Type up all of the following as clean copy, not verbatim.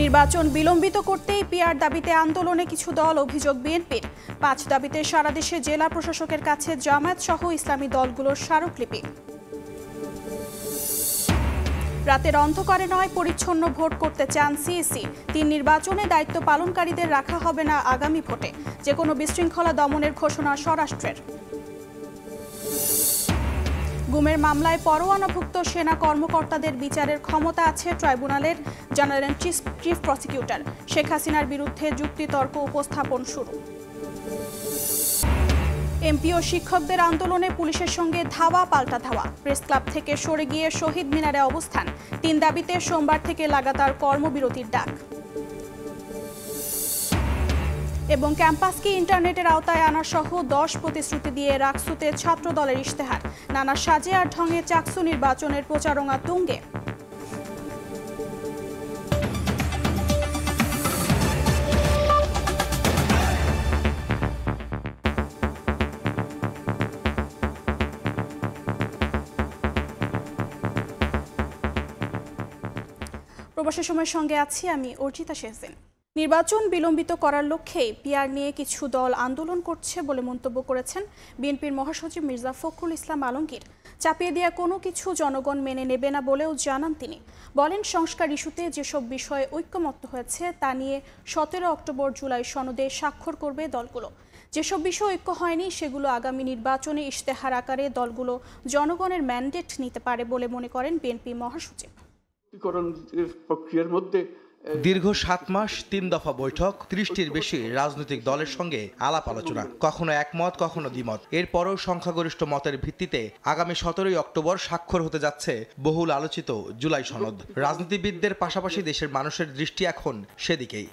নির্বাচন বিলম্বিত করতেই পিআর দাবিতে আন্দোলনে কিছু দল, অভিযোগ বিএনপির। ৫ দাবিতে সারা দেশে জেলা প্রশাসকের কাছে জামায়াত সহ ইসলামী দলগুলোর স্মারকলিপি। রাতের অন্ধকারে নয়, পরিচ্ছন্ন ভোট করতে চান সিইসি। ৩ নির্বাচনে দায়িত্ব পালনকারীদের রাখা হবে না আগামী ভোটে। যে কোনো বিশৃঙ্খলা দমনের ঘোষণা স্বরাষ্ট্রের। গুমের মামলায় পরোয়ানাভুক্ত সেনা কর্মকর্তাদের বিচারের ক্ষমতা আছে ট্রাইব্যুনালের, জানালেন চিফ প্রসিকিউটর। শেখ হাসিনার বিরুদ্ধে যুক্তিতর্ক উপস্থাপন শুরু। এমপি ও শিক্ষকদের আন্দোলনে পুলিশের সঙ্গে ধাওয়া পাল্টা ধাওয়া। প্রেস ক্লাব থেকে সরে গিয়ে শহীদ মিনারে অবস্থান। ৩ দাবিতে সোমবার থেকে লাগাতার কর্মবিরতির ডাক। এবং ক্যাম্পাসকে ইন্টারনেটের আওতায় আনা সহ 10 প্রতিশ্রুতি দিয়ে রাকসুতে ছাত্র দলের ইশতেহার। নানা সাজে আর ঢঙে চাকসু নির্বাচনের প্রচারণা তুঙ্গে। প্রবাসী সময়ের সঙ্গে আছি আমি অর্জিতা শেহজিন। নির্বাচন বিলম্বিত করার লক্ষ্যেই পিআর নিয়ে কিছু দল আন্দোলন করছে বলে মন্তব্য করেছেন বিএনপির মহাসচিব মির্জা ফখরুল ইসলাম আলমগীর। চাপিয়ে দেওয়া কোনো কিছু জনগণ মেনে নেবে না বলেও জানান তিনি। বলেন, সংস্কার ইস্যুতে যেসব বিষয়ে ঐক্যমত্য হয়েছে তা নিয়ে 17 অক্টোবর জুলাই সনদে স্বাক্ষর করবে দলগুলো। যেসব বিষয় ঐক্য হয়নি সেগুলো আগামী নির্বাচনে ইশতেহার আকারে দলগুলো জনগণের ম্যান্ডেট নিতে পারে বলে মনে করেন বিএনপি মহাসচিব। প্রক্রিয়ার মধ্যে দীর্ঘ 7 মাস 3 দফা বৈঠক, 30টির বেশি রাজনৈতিক দলের সঙ্গে আলাপ আলোচনা, কখনো একমত কখনো দ্বিমত। এরপরও সংখ্যাগরিষ্ঠ মতের ভিত্তিতে আগামী 17 অক্টোবর স্বাক্ষর হতে যাচ্ছে বহুল আলোচিত জুলাই সনদ। রাজনীতিবিদদের পাশাপাশি দেশের মানুষের দৃষ্টি এখন সেদিকেই।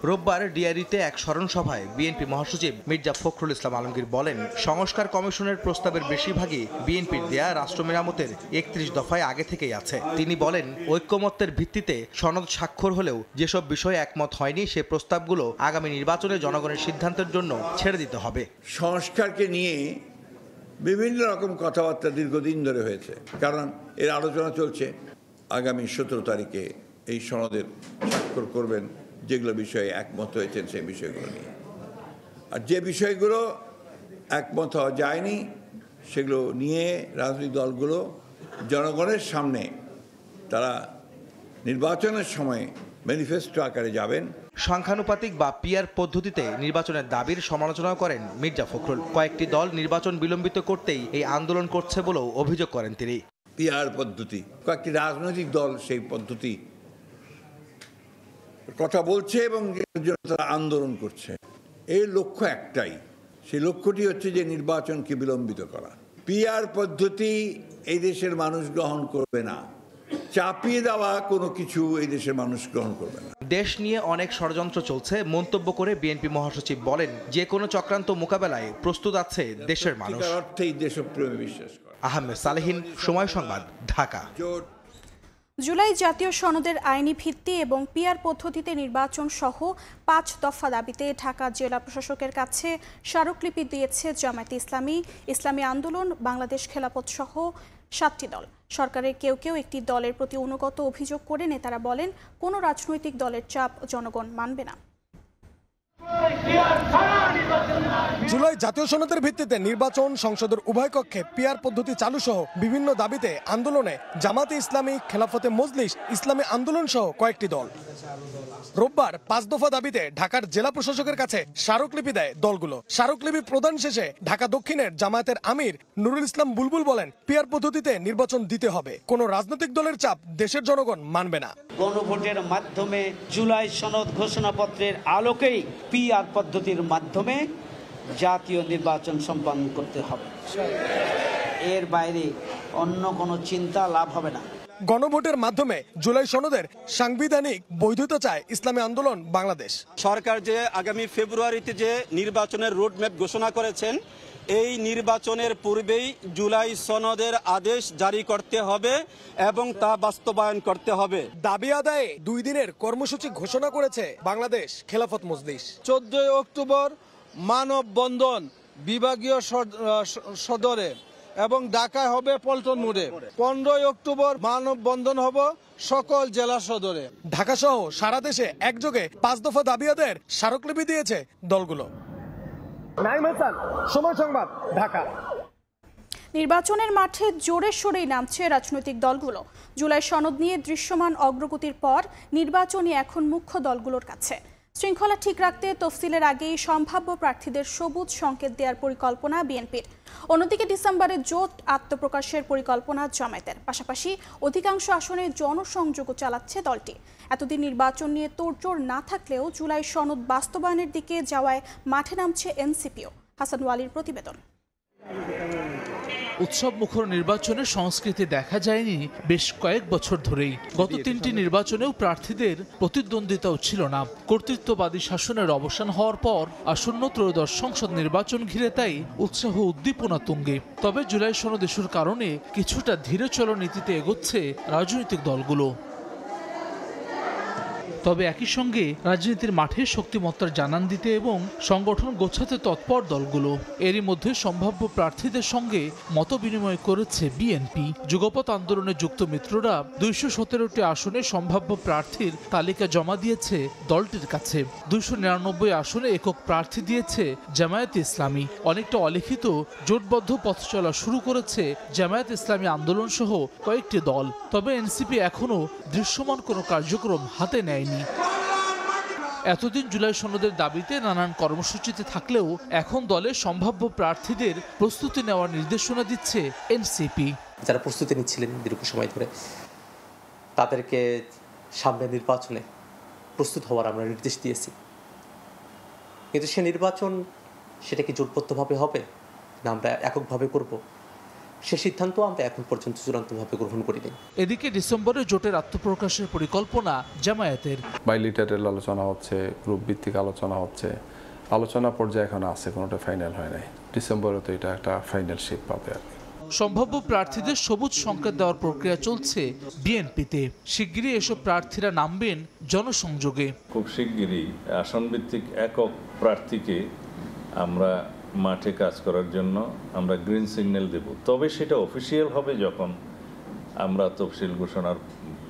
রোববার ডিআইডিতে এক স্মরণ সভায় বিএনপি মহাসচিব মির্জা ফখরুল ইসলাম আলমগীর বলেন, সংস্কার কমিশনের প্রস্তাবের বেশিরভাগই বিএনপির দেয়া রাষ্ট্র মেরামতের 31 দফায় আগে থেকেই আছে। তিনি বলেন, ঐক্যমত্যের ভিত্তিতে সনদ স্বাক্ষর হলেও যেসব বিষয়ে একমত হয়নি সে প্রস্তাবগুলো আগামী নির্বাচনে জনগণের সিদ্ধান্তের জন্য ছেড়ে দিতে হবে। সংস্কারকে নিয়ে বিভিন্ন রকম কথাবার্তা দীর্ঘদিন ধরে হয়েছে, কারণ এর আলোচনা চলছে। আগামী 17 তারিখে এই সনদের স্বাক্ষর করবেন যেগুলো বিষয়ে একমত হয়েছেন সেই বিষয়গুলো নিয়ে। আর যে বিষয়গুলো একমত হওয়া যায়নি সেগুলো নিয়ে রাজনৈতিক দলগুলো জনগণের সামনে তারা নির্বাচনের সময় ম্যানিফেস্টো আকারে যাবেন। সংখ্যানুপাতিক বা পিআর পদ্ধতিতে নির্বাচনের দাবির সমালোচনা করেন মির্জা ফখরুল। কয়েকটি দল নির্বাচন বিলম্বিত করতেই এই আন্দোলন করছে বলেও অভিযোগ করেন তিনি। পিআর পদ্ধতি, কয়েকটি রাজনৈতিক দল সেই পদ্ধতি কথা বলছে এবং তারা আন্দোলন করছে। এর লক্ষ্য একটাই, সেই লক্ষ্যটি হচ্ছে যে নির্বাচনকে বিলম্বিত করা। পিআর পদ্ধতি এই দেশের মানুষ গ্রহণ করবে না, চাপিয়ে দেওয়া কোনো কিছু এই দেশের মানুষ গ্রহণ করবে না। দেশ নিয়ে অনেক ষড়যন্ত্র চলছে মন্তব্য করে বিএনপি মহাসচিব বলেন, যে কোনো চক্রান্ত মোকাবেলায় প্রস্তুত আছে দেশের মানুষ। অর্থেই দেশপ্রেমে বিশ্বাস করে। আহমেদ সালেহিন, সময় সংবাদ, ঢাকা। জুলাই জাতীয় সনদের আইনি ভিত্তি এবং পিআর পদ্ধতিতে নির্বাচন সহ 5 দফা দাবিতে ঢাকা জেলা প্রশাসকের কাছে স্মারকলিপি দিয়েছে জামায়াতে ইসলামী, ইসলামী আন্দোলন, বাংলাদেশ খেলাফত সহ 7টি দল। সরকারের কেউ কেউ একটি দলের প্রতি অনুগত অভিযোগ করে নেতারা বলেন, কোনো রাজনৈতিক দলের চাপ জনগণ মানবে না। জুলাই জাতীয় সনদের ভিত্তিতে নির্বাচন, সংসদের উভয় কক্ষে পিআর পদ্ধতি চালু সহ বিভিন্ন দাবিতে আন্দোলনে জামাতে ইসলামী, খেলাফতে মজলিস, ইসলামী আন্দোলন সহ কয়েকটি দল। রোববার 5 দফা দাবিতে ঢাকার জেলা প্রশাসকের কাছে স্মারকলিপি দেয় দলগুলো। স্মারকলিপি প্রদান শেষে ঢাকা দক্ষিণের জামায়াতের আমির নুরুল ইসলাম বুলবুল বলেন, পিআর পদ্ধতিতে নির্বাচন দিতে হবে, কোনো রাজনৈতিক দলের চাপ দেশের জনগণ মানবে না। গণভোটের মাধ্যমে জুলাই সনদ ঘোষণাপত্রের আলোকেই পিআর পদ্ধতির মাধ্যমে জাতীয় নির্বাচন সম্পন্ন করতে হবে। এর বাইরে অন্য কোনো চিন্তা লাভ হবে না। গণভোটের মাধ্যমে জুলাই সনদের সাংবিধানিক বৈধতা চায় ইসলামী আন্দোলন বাংলাদেশ। সরকার যে আগামী ফেব্রুয়ারিতে যে নির্বাচনের রোডম্যাপ ঘোষণা করেছেন, এই নির্বাচনের পূর্বেই জুলাই সনদের আদেশ জারি করতে হবে এবং তা বাস্তবায়ন করতে হবে। দাবি আদায়ে 2 দিনের কর্মসূচি ঘোষণা করেছে বাংলাদেশ খেলাফত মজলিস। 14 অক্টোবর মানববন্ধন বিভাগীয় সদরে এবং ঢাকায় হবে পল্টন মোড়ে। 15 অক্টোবর মানববন্ধন হবে সকল জেলা সদরে। ঢাকা সহ সারা দেশে একযোগে 5 দফা দাবি আদায়ের স্মারকলিপি দিয়েছে দলগুলো। নাইম হাসান, সময় সংবাদ, ঢাকা। নির্বাচনের মাঠে জোরে সোরেই নামছে রাজনৈতিক দলগুলো। জুলাই সনদ নিয়ে দৃশ্যমান অগ্রগতির পর নির্বাচনই এখন মুখ্য দলগুলোর কাছে। শৃঙ্খলা ঠিক রাখতে তফসিলের আগেই সম্ভাব্য প্রার্থীদের সবুজ সংকেত দেওয়ার পরিকল্পনা বিএনপির। অন্যদিকে ডিসেম্বরে জোট আত্মপ্রকাশের পরিকল্পনা জামায়াতের। পাশাপাশি অধিকাংশ আসনে জনসংযোগও চালাচ্ছে দলটি। এতদিন নির্বাচন নিয়ে তোড়জোড় না থাকলেও জুলাই সনদ বাস্তবায়নের দিকে যাওয়ায় মাঠে নামছে এনসিপিও। হাসান ওয়ালির প্রতিবেদন। উৎসব মুখর নির্বাচনের সংস্কৃতি দেখা যায়নি বেশ কয়েক বছর ধরেই। গত 3টি নির্বাচনেও প্রার্থীদের প্রতিদ্বন্দ্বিতাও ছিল না। কর্তৃত্ববাদী শাসনের অবসান হওয়ার পর আসন্ন ত্রয়োদশ সংসদ নির্বাচন ঘিরে তাই উৎসাহ উদ্দীপনা তুঙ্গে। তবে জুলাই সনদ ইস্যুর কারণে কিছুটা ধীরে চলো নীতিতে এগোচ্ছে রাজনৈতিক দলগুলো। তবে একই সঙ্গে রাজনীতির মাঠে শক্তিমত্তার জানান দিতে এবং সংগঠন গোছাতে তৎপর দলগুলো। এরই মধ্যে সম্ভাব্য প্রার্থীদের সঙ্গে মত বিনিময় করেছে বিএনপি। যুগপৎ আন্দোলনে যুক্ত মিত্ররা 217টি আসনে সম্ভাব্য প্রার্থীর তালিকা জমা দিয়েছে দলটির কাছে। 299 আসনে একক প্রার্থী দিয়েছে জামায়াতে ইসলামী। অনেকটা অলিখিত জোটবদ্ধ পথ চলা শুরু করেছে জামায়াত ইসলামী আন্দোলন সহ কয়েকটি দল। তবে এনসিপি এখনও দৃশ্যমান কোনো কার্যক্রম হাতে নেয়নি। এতদিন জুলাই সনদের দাবিতে নানান কর্মসূচিতে থাকলেও এখন দলের সম্ভাব্য প্রার্থীদের প্রস্তুতি নেওয়ার নির্দেশনা দিচ্ছে এনসিপি। যারা প্রস্তুতি নিচ্ছিলেন দীর্ঘ সময় ধরে তাদেরকে সামনে নির্বাচনে প্রস্তুত হওয়ার আমরা নির্দেশ দিয়েছি। কিন্তু সে নির্বাচন সেটা কি জোটবদ্ধভাবে হবে না আমরা এককভাবে করব, সে সিদ্ধান্ত আমরা এখন পর্যন্ত চূড়ান্তভাবে গ্রহণ করিনি। এদিকে ডিসেম্বরে জোটের আত্মপ্রকাশের পরিকল্পনা জামায়াতের। বাইলিটারের আলোচনা হচ্ছে, গ্রুপ ভিত্তিক আলোচনা হচ্ছে, আলোচনা পর্যায়ে এখন আছে, কোনোটা ফাইনাল হয় নাই। ডিসেম্বরে তো এটা একটা ফাইনাল শেপ পাবে আর কি। সম্ভাব্য প্রার্থীদের সবুজ সংকেত দেওয়ার প্রক্রিয়া চলছে বিএনপিতে। শিগগিরই এসব প্রার্থীরা নামবেন জনসংযোগে। খুব শিগগিরই আসনভিত্তিক একক প্রার্থীকে আমরা মাঠে কাজ করার জন্য আমরা গ্রিন সিগন্যাল দেব। তবে সেটা অফিসিয়াল হবে যখন আমরা তফসিল ঘোষণার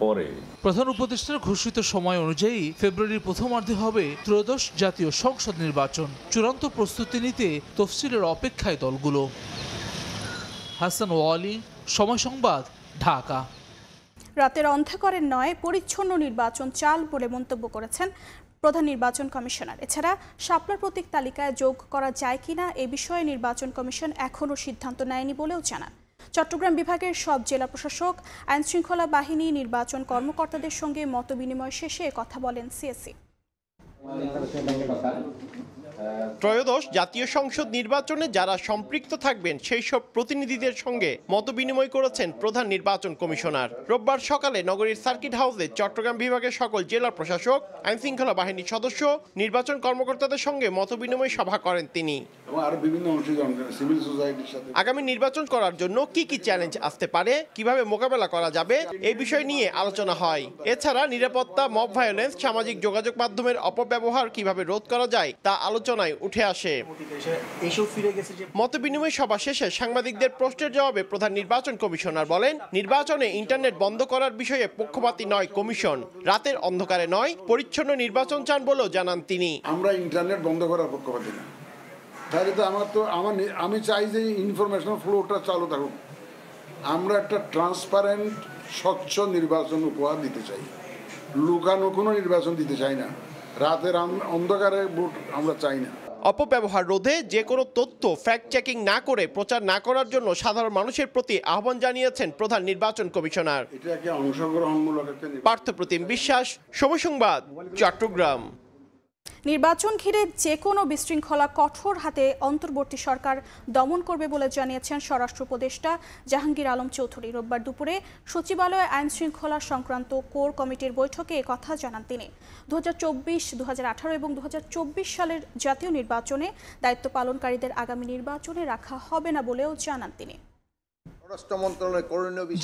পরে। প্রধান উপদেষ্টার ঘোষিত সময় অনুযায়ী ফেব্রুয়ারির প্রথমার্ধে হবে ত্রয়োদশ জাতীয় সংসদ নির্বাচন। চূড়ান্ত প্রস্তুতি নিতে তফসিলের অপেক্ষায় দলগুলো। হাসান ওয়ালি, সময় সংবাদ, ঢাকা। রাতের অন্ধকারের নয়, পরিচ্ছন্ন নির্বাচন চাল বলে মন্তব্য করেছেন প্রধান নির্বাচন কমিশনার। এছাড়া শাপলার প্রতীক তালিকায় যোগ করা যায় কিনা এ বিষয়ে নির্বাচন কমিশন এখনও সিদ্ধান্ত নেয়নি বলেও জানান। চট্টগ্রাম বিভাগের সব জেলা প্রশাসক, আইনশৃঙ্খলা বাহিনী, নির্বাচন কর্মকর্তাদের সঙ্গে মতবিনিময় শেষে কথা বলেন সিএসি। ত্রয়োদশ জাতীয় সংসদ নির্বাচনে যারা সম্পৃক্ত থাকবেন সেই সব প্রতিনিধিদের সঙ্গে মতবিনিময় করেছেন প্রধান নির্বাচন কমিশনার। রোববার সকালে নগরীর সার্কিট হাউসে চট্টগ্রাম বিভাগের সকল জেলা প্রশাসক, আইনশৃঙ্খলা বাহিনীর সদস্য, নির্বাচন কর্মকর্তাদের সঙ্গে মতবিনিময় সভা করেন তিনি। আগামী নির্বাচন করার জন্য কি কি চ্যালেঞ্জ আসতে পারে, কিভাবে মোকাবেলা করা যাবে এই বিষয় নিয়ে আলোচনা হয়। এছাড়া নিরাপত্তা, মব ভায়োলেন্স, সামাজিক যোগাযোগ মাধ্যমের অপব্যবহার কিভাবে রোধ করা যায় তা আলোচনায় উঠে আসে। মতবিনিময় সভা শেষে সাংবাদিকদের প্রশ্নের জবাবে প্রধান নির্বাচন কমিশনার বলেন, নির্বাচনে ইন্টারনেট বন্ধ করার বিষয়ে পক্ষপাতী নয় কমিশন, রাতের অন্ধকারে নয়, পরিচ্ছন্ন নির্বাচন চান বলেও জানান তিনি। আমরা ইন্টারনেট বন্ধ করার পক্ষপাতী না। তাহলে তো আমি চাই যে ইনফরমেশন ফ্লোটা চালু থাকুক। আমরা একটা ট্রান্সপারেন্ট, স্বচ্ছ নির্বাচন উপহার দিতে চাই। লুকানো কোনো নির্বাচন দিতে চাই না। রাতের অন্ধকারে ভোট আমরা চাই না। অপব্যবহার রোধে যে কোনো তথ্য ফ্যাক্ট চেকিং না করে প্রচার না করার জন্য সাধারণ মানুষের প্রতি আহ্বান জানিয়েছেন প্রধান নির্বাচন কমিশনার। এটাকে অংশগ্রহণমূলক পার্থপ্রতিম বিশ্বাস, সময় সংবাদ, চট্টগ্রাম। নির্বাচন ঘিরে যে কোনো বিশৃঙ্খলা কঠোর হাতে অন্তর্বর্তী সরকার দমন করবে বলে জানিয়েছেন স্বরাষ্ট্র উপদেষ্টা জাহাঙ্গীর আলম চৌধুরী। রোববার দুপুরে সচিবালয়ে আইন শৃঙ্খলা সংক্রান্ত কোর কমিটির বৈঠকে একথা জানান তিনি। 2024, 2018 এবং 2024 সালের জাতীয় নির্বাচনে দায়িত্ব পালনকারীদের আগামী নির্বাচনে রাখা হবে না বলেও জানান তিনি।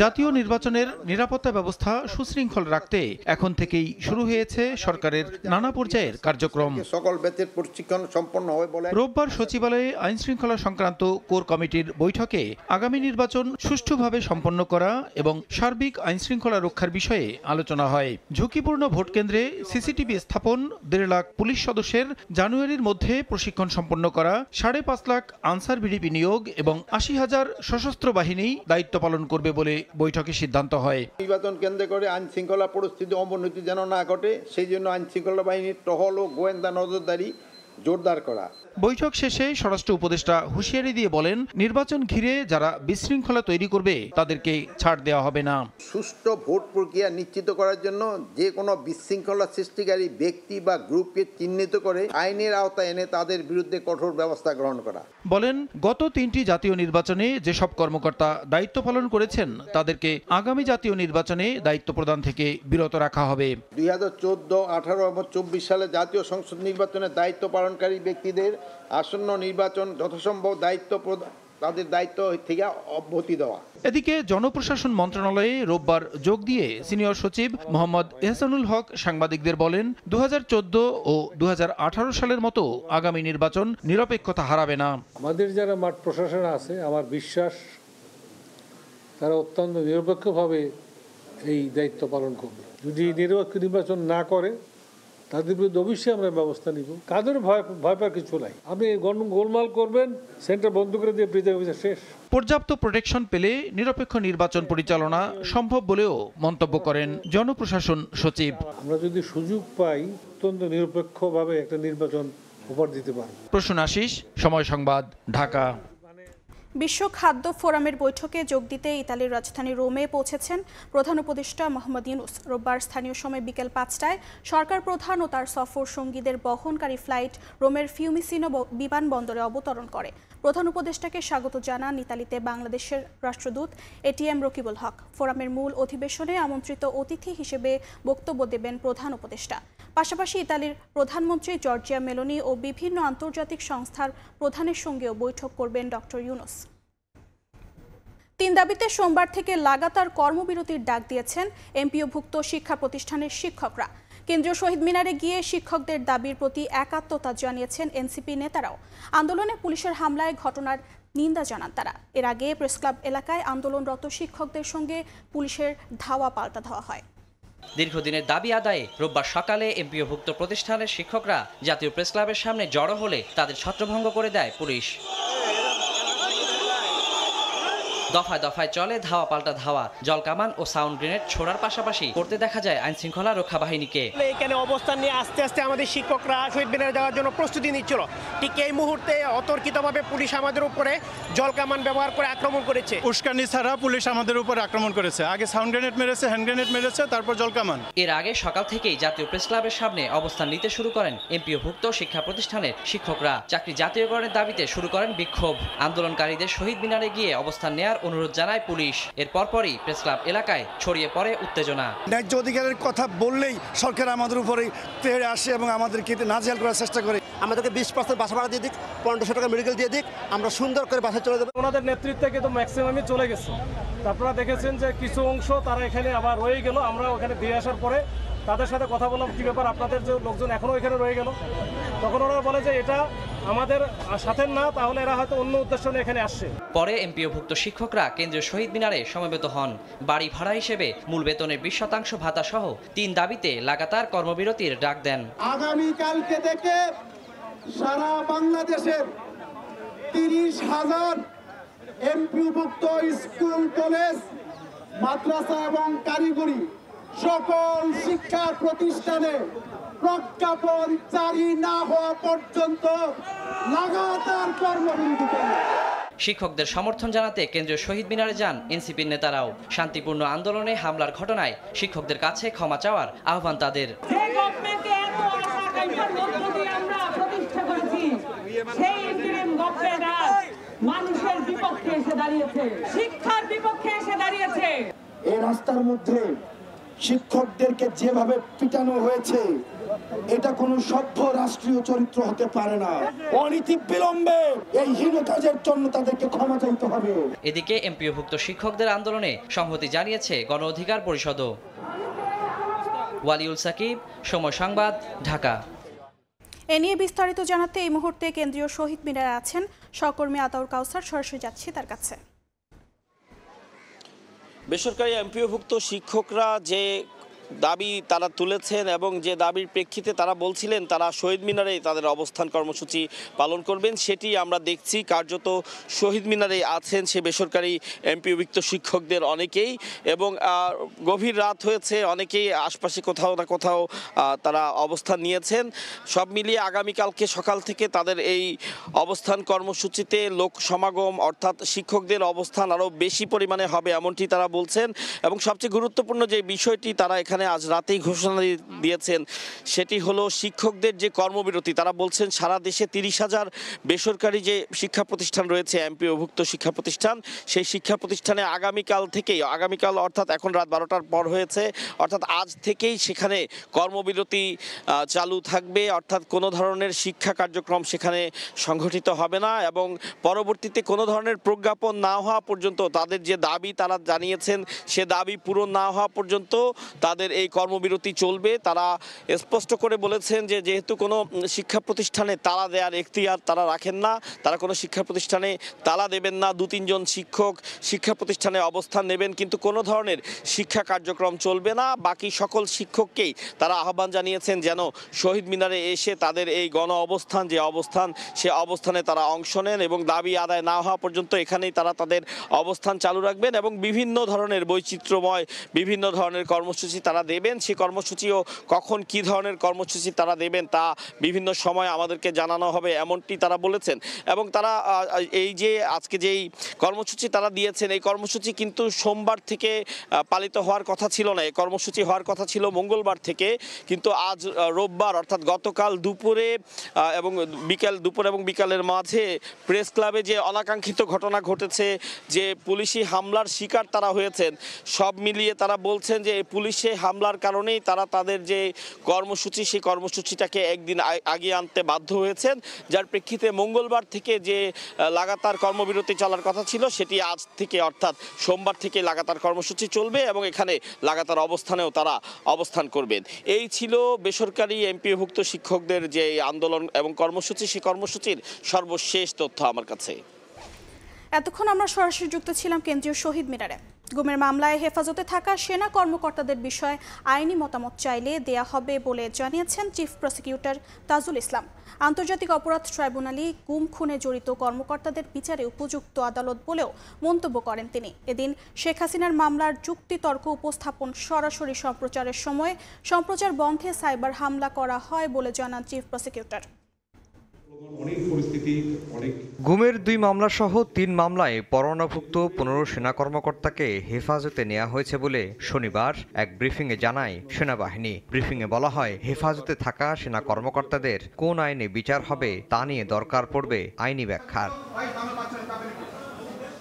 জাতীয় নির্বাচনের নিরাপত্তা ব্যবস্থা সুশৃঙ্খল রাখতে এখন থেকেই শুরু হয়েছে সরকারের নানা পর্যায়ের কার্যক্রম। সকল বেতের প্রশিক্ষণ সম্পন্ন হবে বলে রোববার সচিবালয়ে আইন শৃঙ্খলা সংক্রান্ত কোর কমিটির বৈঠকে আগামী নির্বাচন সুষ্ঠুভাবে সম্পন্ন করা এবং সার্বিক আইন শৃঙ্খলা রক্ষার বিষয়ে আলোচনা হয়। ঝুঁকিপূর্ণ ভোট কেন্দ্রে সিসিটিভি স্থাপন, 1.5 লাখ পুলিশ সদস্যের জানুয়ারির মধ্যে প্রশিক্ষণ সম্পন্ন করা, 5.5 লাখ আনসার বিডিপি নিয়োগ এবং 80,000 সশস্ত্র বাহিনী দায়িত্ব পালন করবে বলে বৈঠকে সিদ্ধান্ত হয়। নির্বাচন কেন্দ্র করে আইন শৃঙ্খলা পরিস্থিতি অবনতি যেন না ঘটে, সেই জন্য আইন শৃঙ্খলা বাহিনীর টহল ও গোয়েন্দা নজরদারি জোরদার করা। বৈঠক শেষে স্বরাষ্ট্র উপদেষ্টা হুঁশিয়ারি দিয়ে বলেন, নির্বাচন ঘিরে যারা বিশৃঙ্খলা তৈরি করবে তাদেরকে ছাড় দেওয়া হবে না। সুষ্ঠু ভোট প্রক্রিয়া নিশ্চিত করার জন্য যে কোনো বিশৃঙ্খলা সৃষ্টিকারী ব্যক্তি বা গ্রুপকে চিহ্নিত করে আইনের আওতায় এনে তাদের বিরুদ্ধে কঠোর ব্যবস্থা গ্রহণ করা। বলেন, গত 3টি জাতীয় নির্বাচনে যেসব কর্মকর্তা দায়িত্ব পালন করেছেন তাদেরকে আগামী জাতীয় নির্বাচনে দায়িত্ব প্রদান থেকে বিরত রাখা হবে। 2014, 18 এবং 24 সালে জাতীয় সংসদ নির্বাচনে দায়িত্ব পালনকারী ব্যক্তিদের আসন্ন নির্বাচন যথাসম্ভব তাদের দায়িত্ব থেকে অব্যাহতি দেওয়া। এদিকে জনপ্রশাসন মন্ত্রণালয়ে রোববার যোগ দিয়ে সিনিয়র সচিব মোহাম্মদ এহসানুল হক সাংবাদিকদের বলেন, 2014 ও 2018 সালের মতো আগামী নির্বাচন নিরপেক্ষতা হারাবে না। আমাদের যারা মাঠ প্রশাসন আছে, আমার বিশ্বাস তারা অত্যন্ত নিরপেক্ষভাবে এই দায়িত্ব পালন করবে। যদি নিরপেক্ষ নির্বাচন না করে তাদের বিরুদ্ধে অবশ্যই আমরা ব্যবস্থা নিব। কাদের ভয় পাওয়ার কিছু নাই। আপনি গোলমাল করবেন, সেন্টার বন্ধ করে দিয়ে প্রিজাইডিং অফিসার শেষ। পর্যাপ্ত প্রোটেকশন পেলে নিরপেক্ষ নির্বাচন পরিচালনা সম্ভব বলেও মন্তব্য করেন জনপ্রশাসন সচিব। আমরা যদি সুযোগ পাই অত্যন্ত নিরপেক্ষভাবে একটা নির্বাচন উপহার দিতে পারব। প্রসূন আশিস, সময় সংবাদ, ঢাকা। বিশ্ব খাদ্য ফোরামের বৈঠকে যোগ দিতে ইতালির রাজধানী রোমে পৌঁছেছেন প্রধান উপদেষ্টা মোহাম্মদ ইউনূস। রোববার স্থানীয় সময় বিকেল 5টায় সরকার প্রধান ও তার সফর সঙ্গীদের বহনকারী ফ্লাইট রোমের ফিউমিসিনো বিমানবন্দরে অবতরণ করে। প্রধান উপদেষ্টাকে স্বাগত জানান ইতালিতে বাংলাদেশের রাষ্ট্রদূত এটিএম রকিবুল হক। ফোরামের মূল অধিবেশনে আমন্ত্রিত অতিথি হিসেবে বক্তব্য দেবেন প্রধান উপদেষ্টা। পাশাপাশি ইতালির প্রধানমন্ত্রী জর্জিয়া মেলোনি ও বিভিন্ন আন্তর্জাতিক সংস্থার প্রধানের সঙ্গেও বৈঠক করবেন ডক্টর ইউনূস। 3 দাবিতে সোমবার থেকে লাগাতার কর্মবিরতির ডাক দিয়েছেন এমপিওভুক্ত শিক্ষা প্রতিষ্ঠানের শিক্ষকরা। কেন্দ্রীয় শহীদ মিনারে গিয়ে শিক্ষকদের দাবির প্রতি একাত্মতা জানিয়েছেন এনসিপি নেতারাও। আন্দোলনে পুলিশের হামলায় ঘটনার নিন্দা জানান তারা। এর আগে প্রেসক্লাব এলাকায় আন্দোলনরত শিক্ষকদের সঙ্গে পুলিশের ধাওয়া পাল্টা ধাওয়া হয়। দীর্ঘদিনের দাবি আদায়ে রোববার সকালে এমপিওভুক্ত প্রতিষ্ঠানের শিক্ষকরা জাতীয় প্রেসক্লাবের সামনে জড়ো হলে তাদের ছত্রভঙ্গ করে দেয় পুলিশ। দফায় দফায় চলে ধাওয়া পাল্টা ধাওয়া, জলকামান ও সাউন্ড গ্রেনেড ছোড়ার পাশাপাশি করতে দেখা যায় আইন শৃঙ্খলা রক্ষা বাহিনীকে। এখানে অবস্থান নিয়ে আস্তে আস্তে আমাদের শিক্ষকরা শহীদ মিনারে যাওয়ার জন্য প্রস্তুতি নিচ্ছিল। ঠিক এই মুহূর্তে অতর্কিতভাবে পুলিশ আমাদের উপরে জলকামান ব্যবহার করে আক্রমণ করেছে। উস্কানি ছাড়া পুলিশ আমাদের উপর আক্রমণ করেছে। আগে সাউন্ড গ্রেনেড মেরেছে, হ্যান্ড গ্রেনেড মেরেছে, তারপর জলকামান। এর আগে সকাল থেকেই জাতীয় প্রেস ক্লাবের সামনে অবস্থান নিতে শুরু করেন এমপিওভুক্ত শিক্ষা প্রতিষ্ঠানের শিক্ষকরা। চাকরি জাতীয়করণের দাবিতে শুরু করেন বিক্ষোভ। আন্দোলনকারীদের শহীদ মিনারে গিয়ে অবস্থান নেওয়ার অনুরোধ জানায় পুলিশ। এর পরপরই প্রেস ক্লাব এলাকায় ছড়িয়ে পড়ে উত্তেজনা। ন্যায্য অধিকারের কথা বললেই সরকার আমাদের উপরে তেড়ে আসে এবং আমাদেরকে নাজেহাল করার চেষ্টা করে। আমাদেরকে 20% বাসা ভাড়া দিয়ে দিক, 1500 টাকা মেডিকেল দিয়ে দিক, আমরা সুন্দর করে বাসায় চলে যাবো। ওনাদের নেতৃত্বে কিন্তু ম্যাক্সিমামই চলে গেছে। আপনারা দেখেছেন যে কিছু অংশ তারা এখানে আবার রয়ে গেল। আমরা ওখানে দিয়ে আসার পরে তাদের সাথে কথা বললাম, কি ব্যাপার আপনাদের যে লোকজন এখনো এখানে রয়ে গেল। তখন ওরা বলে যে এটা আমাদের সাথে না, তাহলে এরা হয়তো অন্য উদ্দেশ্য নিয়ে এখানে আসছে। পরে এমপিওভুক্ত শিক্ষকরা কেন্দ্রীয় শহীদ মিনারে সমবেত হন। বাড়ি ভাড়া হিসেবে মূল বেতনের 20% ভাতা সহ 3 দাবিতে লাগাতার কর্মবিরতির ডাক দেন। আগামীকালকে থেকে সারা বাংলাদেশের 30,000 এমপিওভুক্ত স্কুল, কলেজ, মাদ্রাসা এবং কারিগরি সকল শিক্ষা প্রতিষ্ঠানে প্রজ্ঞাপন জারি না হওয়া পর্যন্ত লাগাতার কর্মবিরতি চলবে। শিক্ষকদের সমর্থন জানাতে কেন্দ্রীয় শহীদ মিনারে যান এনসিপির নেতারাও। শান্তিপূর্ণ আন্দোলনে হামলার ঘটনায় শিক্ষকদের কাছে ক্ষমা চাওয়ার আহ্বান তাদের। মানুষের বিপক্ষে এসে দাঁড়িয়েছে, শিক্ষার বিপক্ষে এসে দাঁড়িয়েছে। এই রাস্তার মধ্যে শিক্ষকদেরকে যেভাবে পিটানো হয়েছে এটা কোনো সভ্য রাষ্ট্রীয় চরিত্র হতে পারে না। অনীতি বিলম্বে এই হীন কাজের জন্য তাদেরকে ক্ষমা চাইতে হবে। এদিকে এমপিওভুক্ত শিক্ষকদের আন্দোলনে সংহতি জানিয়েছে গণ অধিকার পরিষদও। ওয়ালিউল সাকিব, সময় সংবাদ, ঢাকা। এ নিয়ে বিস্তারিত জানাতে এই মুহূর্তে কেন্দ্রীয় শহীদ মিনারে আছেন সহকর্মী আতাউর কাউসার, সরাসরি যাচ্ছি তার কাছে। বেসরকারি এমপিওভুক্ত শিক্ষকরা যে দাবি তারা তুলেছেন এবং যে দাবির প্রেক্ষিতে তারা বলছিলেন তারা শহীদ মিনারে তাদের অবস্থান কর্মসূচি পালন করবেন, সেটি আমরা দেখছি। কার্যত শহীদ মিনারে আছেন সে বেসরকারি এমপিওভুক্ত শিক্ষকদের অনেকেই, এবং গভীর রাত হয়েছে, অনেকেই আশপাশে কোথাও না কোথাও তারা অবস্থান নিয়েছেন। সব মিলিয়ে আগামীকালকে সকাল থেকে তাদের এই অবস্থান কর্মসূচিতে লোক সমাগম অর্থাৎ শিক্ষকদের অবস্থান আরও বেশি পরিমাণে হবে এমনটি তারা বলছেন। এবং সবচেয়ে গুরুত্বপূর্ণ যে বিষয়টি তারা এখানে আজ রাতেই ঘোষণা দিয়েছেন সেটি হলো শিক্ষকদের যে কর্মবিরতি। তারা বলছেন সারা দেশে 30,000 বেসরকারি যে শিক্ষা প্রতিষ্ঠান রয়েছে এমপিওভুক্ত শিক্ষা প্রতিষ্ঠান, সেই শিক্ষা প্রতিষ্ঠানে আগামীকাল অর্থাৎ এখন রাত 12টার পর হয়েছে, অর্থাৎ আজ থেকেই সেখানে কর্মবিরতি চালু থাকবে। অর্থাৎ কোনো ধরনের শিক্ষা কার্যক্রম সেখানে সংগঠিত হবে না এবং পরবর্তীতে কোনো ধরনের প্রজ্ঞাপন না হওয়া পর্যন্ত তাদের যে দাবি তারা জানিয়েছেন সে দাবি পূরণ না হওয়া পর্যন্ত তাদের এই কর্মবিরতি চলবে। তারা স্পষ্ট করে বলেছেন যে যেহেতু কোনো শিক্ষা প্রতিষ্ঠানে তালা দেওয়ার এখতিয়ার তারা রাখেন না, তারা কোনো শিক্ষা প্রতিষ্ঠানে তালা দেবেন না। 2-3 জন শিক্ষক শিক্ষা প্রতিষ্ঠানে অবস্থান নেবেন, কিন্তু কোনো ধরনের শিক্ষা কার্যক্রম চলবে না। বাকি সকল শিক্ষককেই তারা আহ্বান জানিয়েছেন যেন শহীদ মিনারে এসে তাদের এই গণ অবস্থান সে অবস্থানে তারা অংশ নেন এবং দাবি আদায় না হওয়া পর্যন্ত এখানেই তারা তাদের অবস্থান চালু রাখবেন এবং বিভিন্ন ধরনের বৈচিত্র্যময় বিভিন্ন ধরনের কর্মসূচি তারা দেবেন। সেই কর্মসূচিও কখন কি ধরনের কর্মসূচি তারা দেবেন তা বিভিন্ন সময় আমাদেরকে জানানো হবে এমনটি তারা বলেছেন। এবং তারা এই যে আজকে যেই কর্মসূচি তারা দিয়েছেন এই কর্মসূচি কিন্তু সোমবার থেকে পালিত হওয়ার কথা ছিল না, এই কর্মসূচি হওয়ার কথা ছিল মঙ্গলবার থেকে, কিন্তু আজ রোববার অর্থাৎ গতকাল দুপুরে এবং বিকালের মাঝে প্রেস ক্লাবে যে অনাকাঙ্ক্ষিত ঘটনা ঘটেছে, যে পুলিশি হামলার শিকার তারা হয়েছেন, সব মিলিয়ে তারা বলছেন যে পুলিশে হামলার কারণেই তারা তাদের যে কর্মসূচি সেই কর্মসূচিটাকে একদিন আগিয়ে আনতে বাধ্য হয়েছেন, যার প্রেক্ষিতে মঙ্গলবার থেকে যে লাগাতার কর্মবিরতি চলার কথা ছিল সেটি আজ থেকে অর্থাৎ সোমবার থেকে লাগাতার কর্মসূচি চলবে এবং এখানে লাগাতার অবস্থানেও তারা অবস্থান করবেন। এই ছিল বেসরকারি এমপিওভুক্ত শিক্ষকদের যে আন্দোলন এবং কর্মসূচি, সেই কর্মসূচির সর্বশেষ তথ্য আমার কাছে। এতক্ষণ আমরা সরাসরি যুক্ত ছিলাম কেন্দ্রীয় শহীদ মিনারে। গুমের মামলায় হেফাজতে থাকা সেনা কর্মকর্তাদের বিষয়ে আইনি মতামত চাইলে দেয়া হবে বলে জানিয়েছেন চিফ প্রসিকিউটর তাজুল ইসলাম। আন্তর্জাতিক অপরাধ ট্রাইব্যুনালে গুম খুনে জড়িত কর্মকর্তাদের বিচারে উপযুক্ত আদালত বলেও মন্তব্য করেন তিনি। এদিন শেখ হাসিনার মামলার যুক্তিতর্ক উপস্থাপন সরাসরি সম্প্রচারের সময় সম্প্রচার বন্ধে সাইবার হামলা করা হয় বলে জানান চিফ প্রসিকিউটর। গুমের 2 মামলা সহ 3 মামলায় পরোয়ানাভুক্ত 15 সেনা কর্মকর্তাকে হেফাজতে নেওয়া হয়েছে বলে শনিবার এক ব্রিফিংয়ে জানায় সেনাবাহিনী। ব্রিফিংয়ে বলা হয় হেফাজতে থাকা সেনা কর্মকর্তাদের কোন আইনে বিচার হবে তা নিয়ে দরকার পড়বে আইনি ব্যাখ্যার।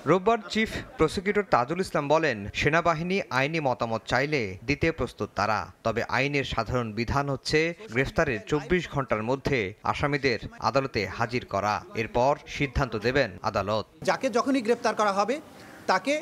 রোববার চিফ প্রসিকিউটর তাজুল ইসলাম বলেন সেনাবাহিনী আইনি মতামত চাইলে দিতে প্রস্তুত তারা, তবে আইনের সাধারণ বিধান হচ্ছে গ্রেফতারের 24 ঘন্টার মধ্যে আসামিদের আদালতে হাজির করা, এরপর সিদ্ধান্ত দেবেন আদালত। যাকে যখনই গ্রেফতার করা হবে তাকে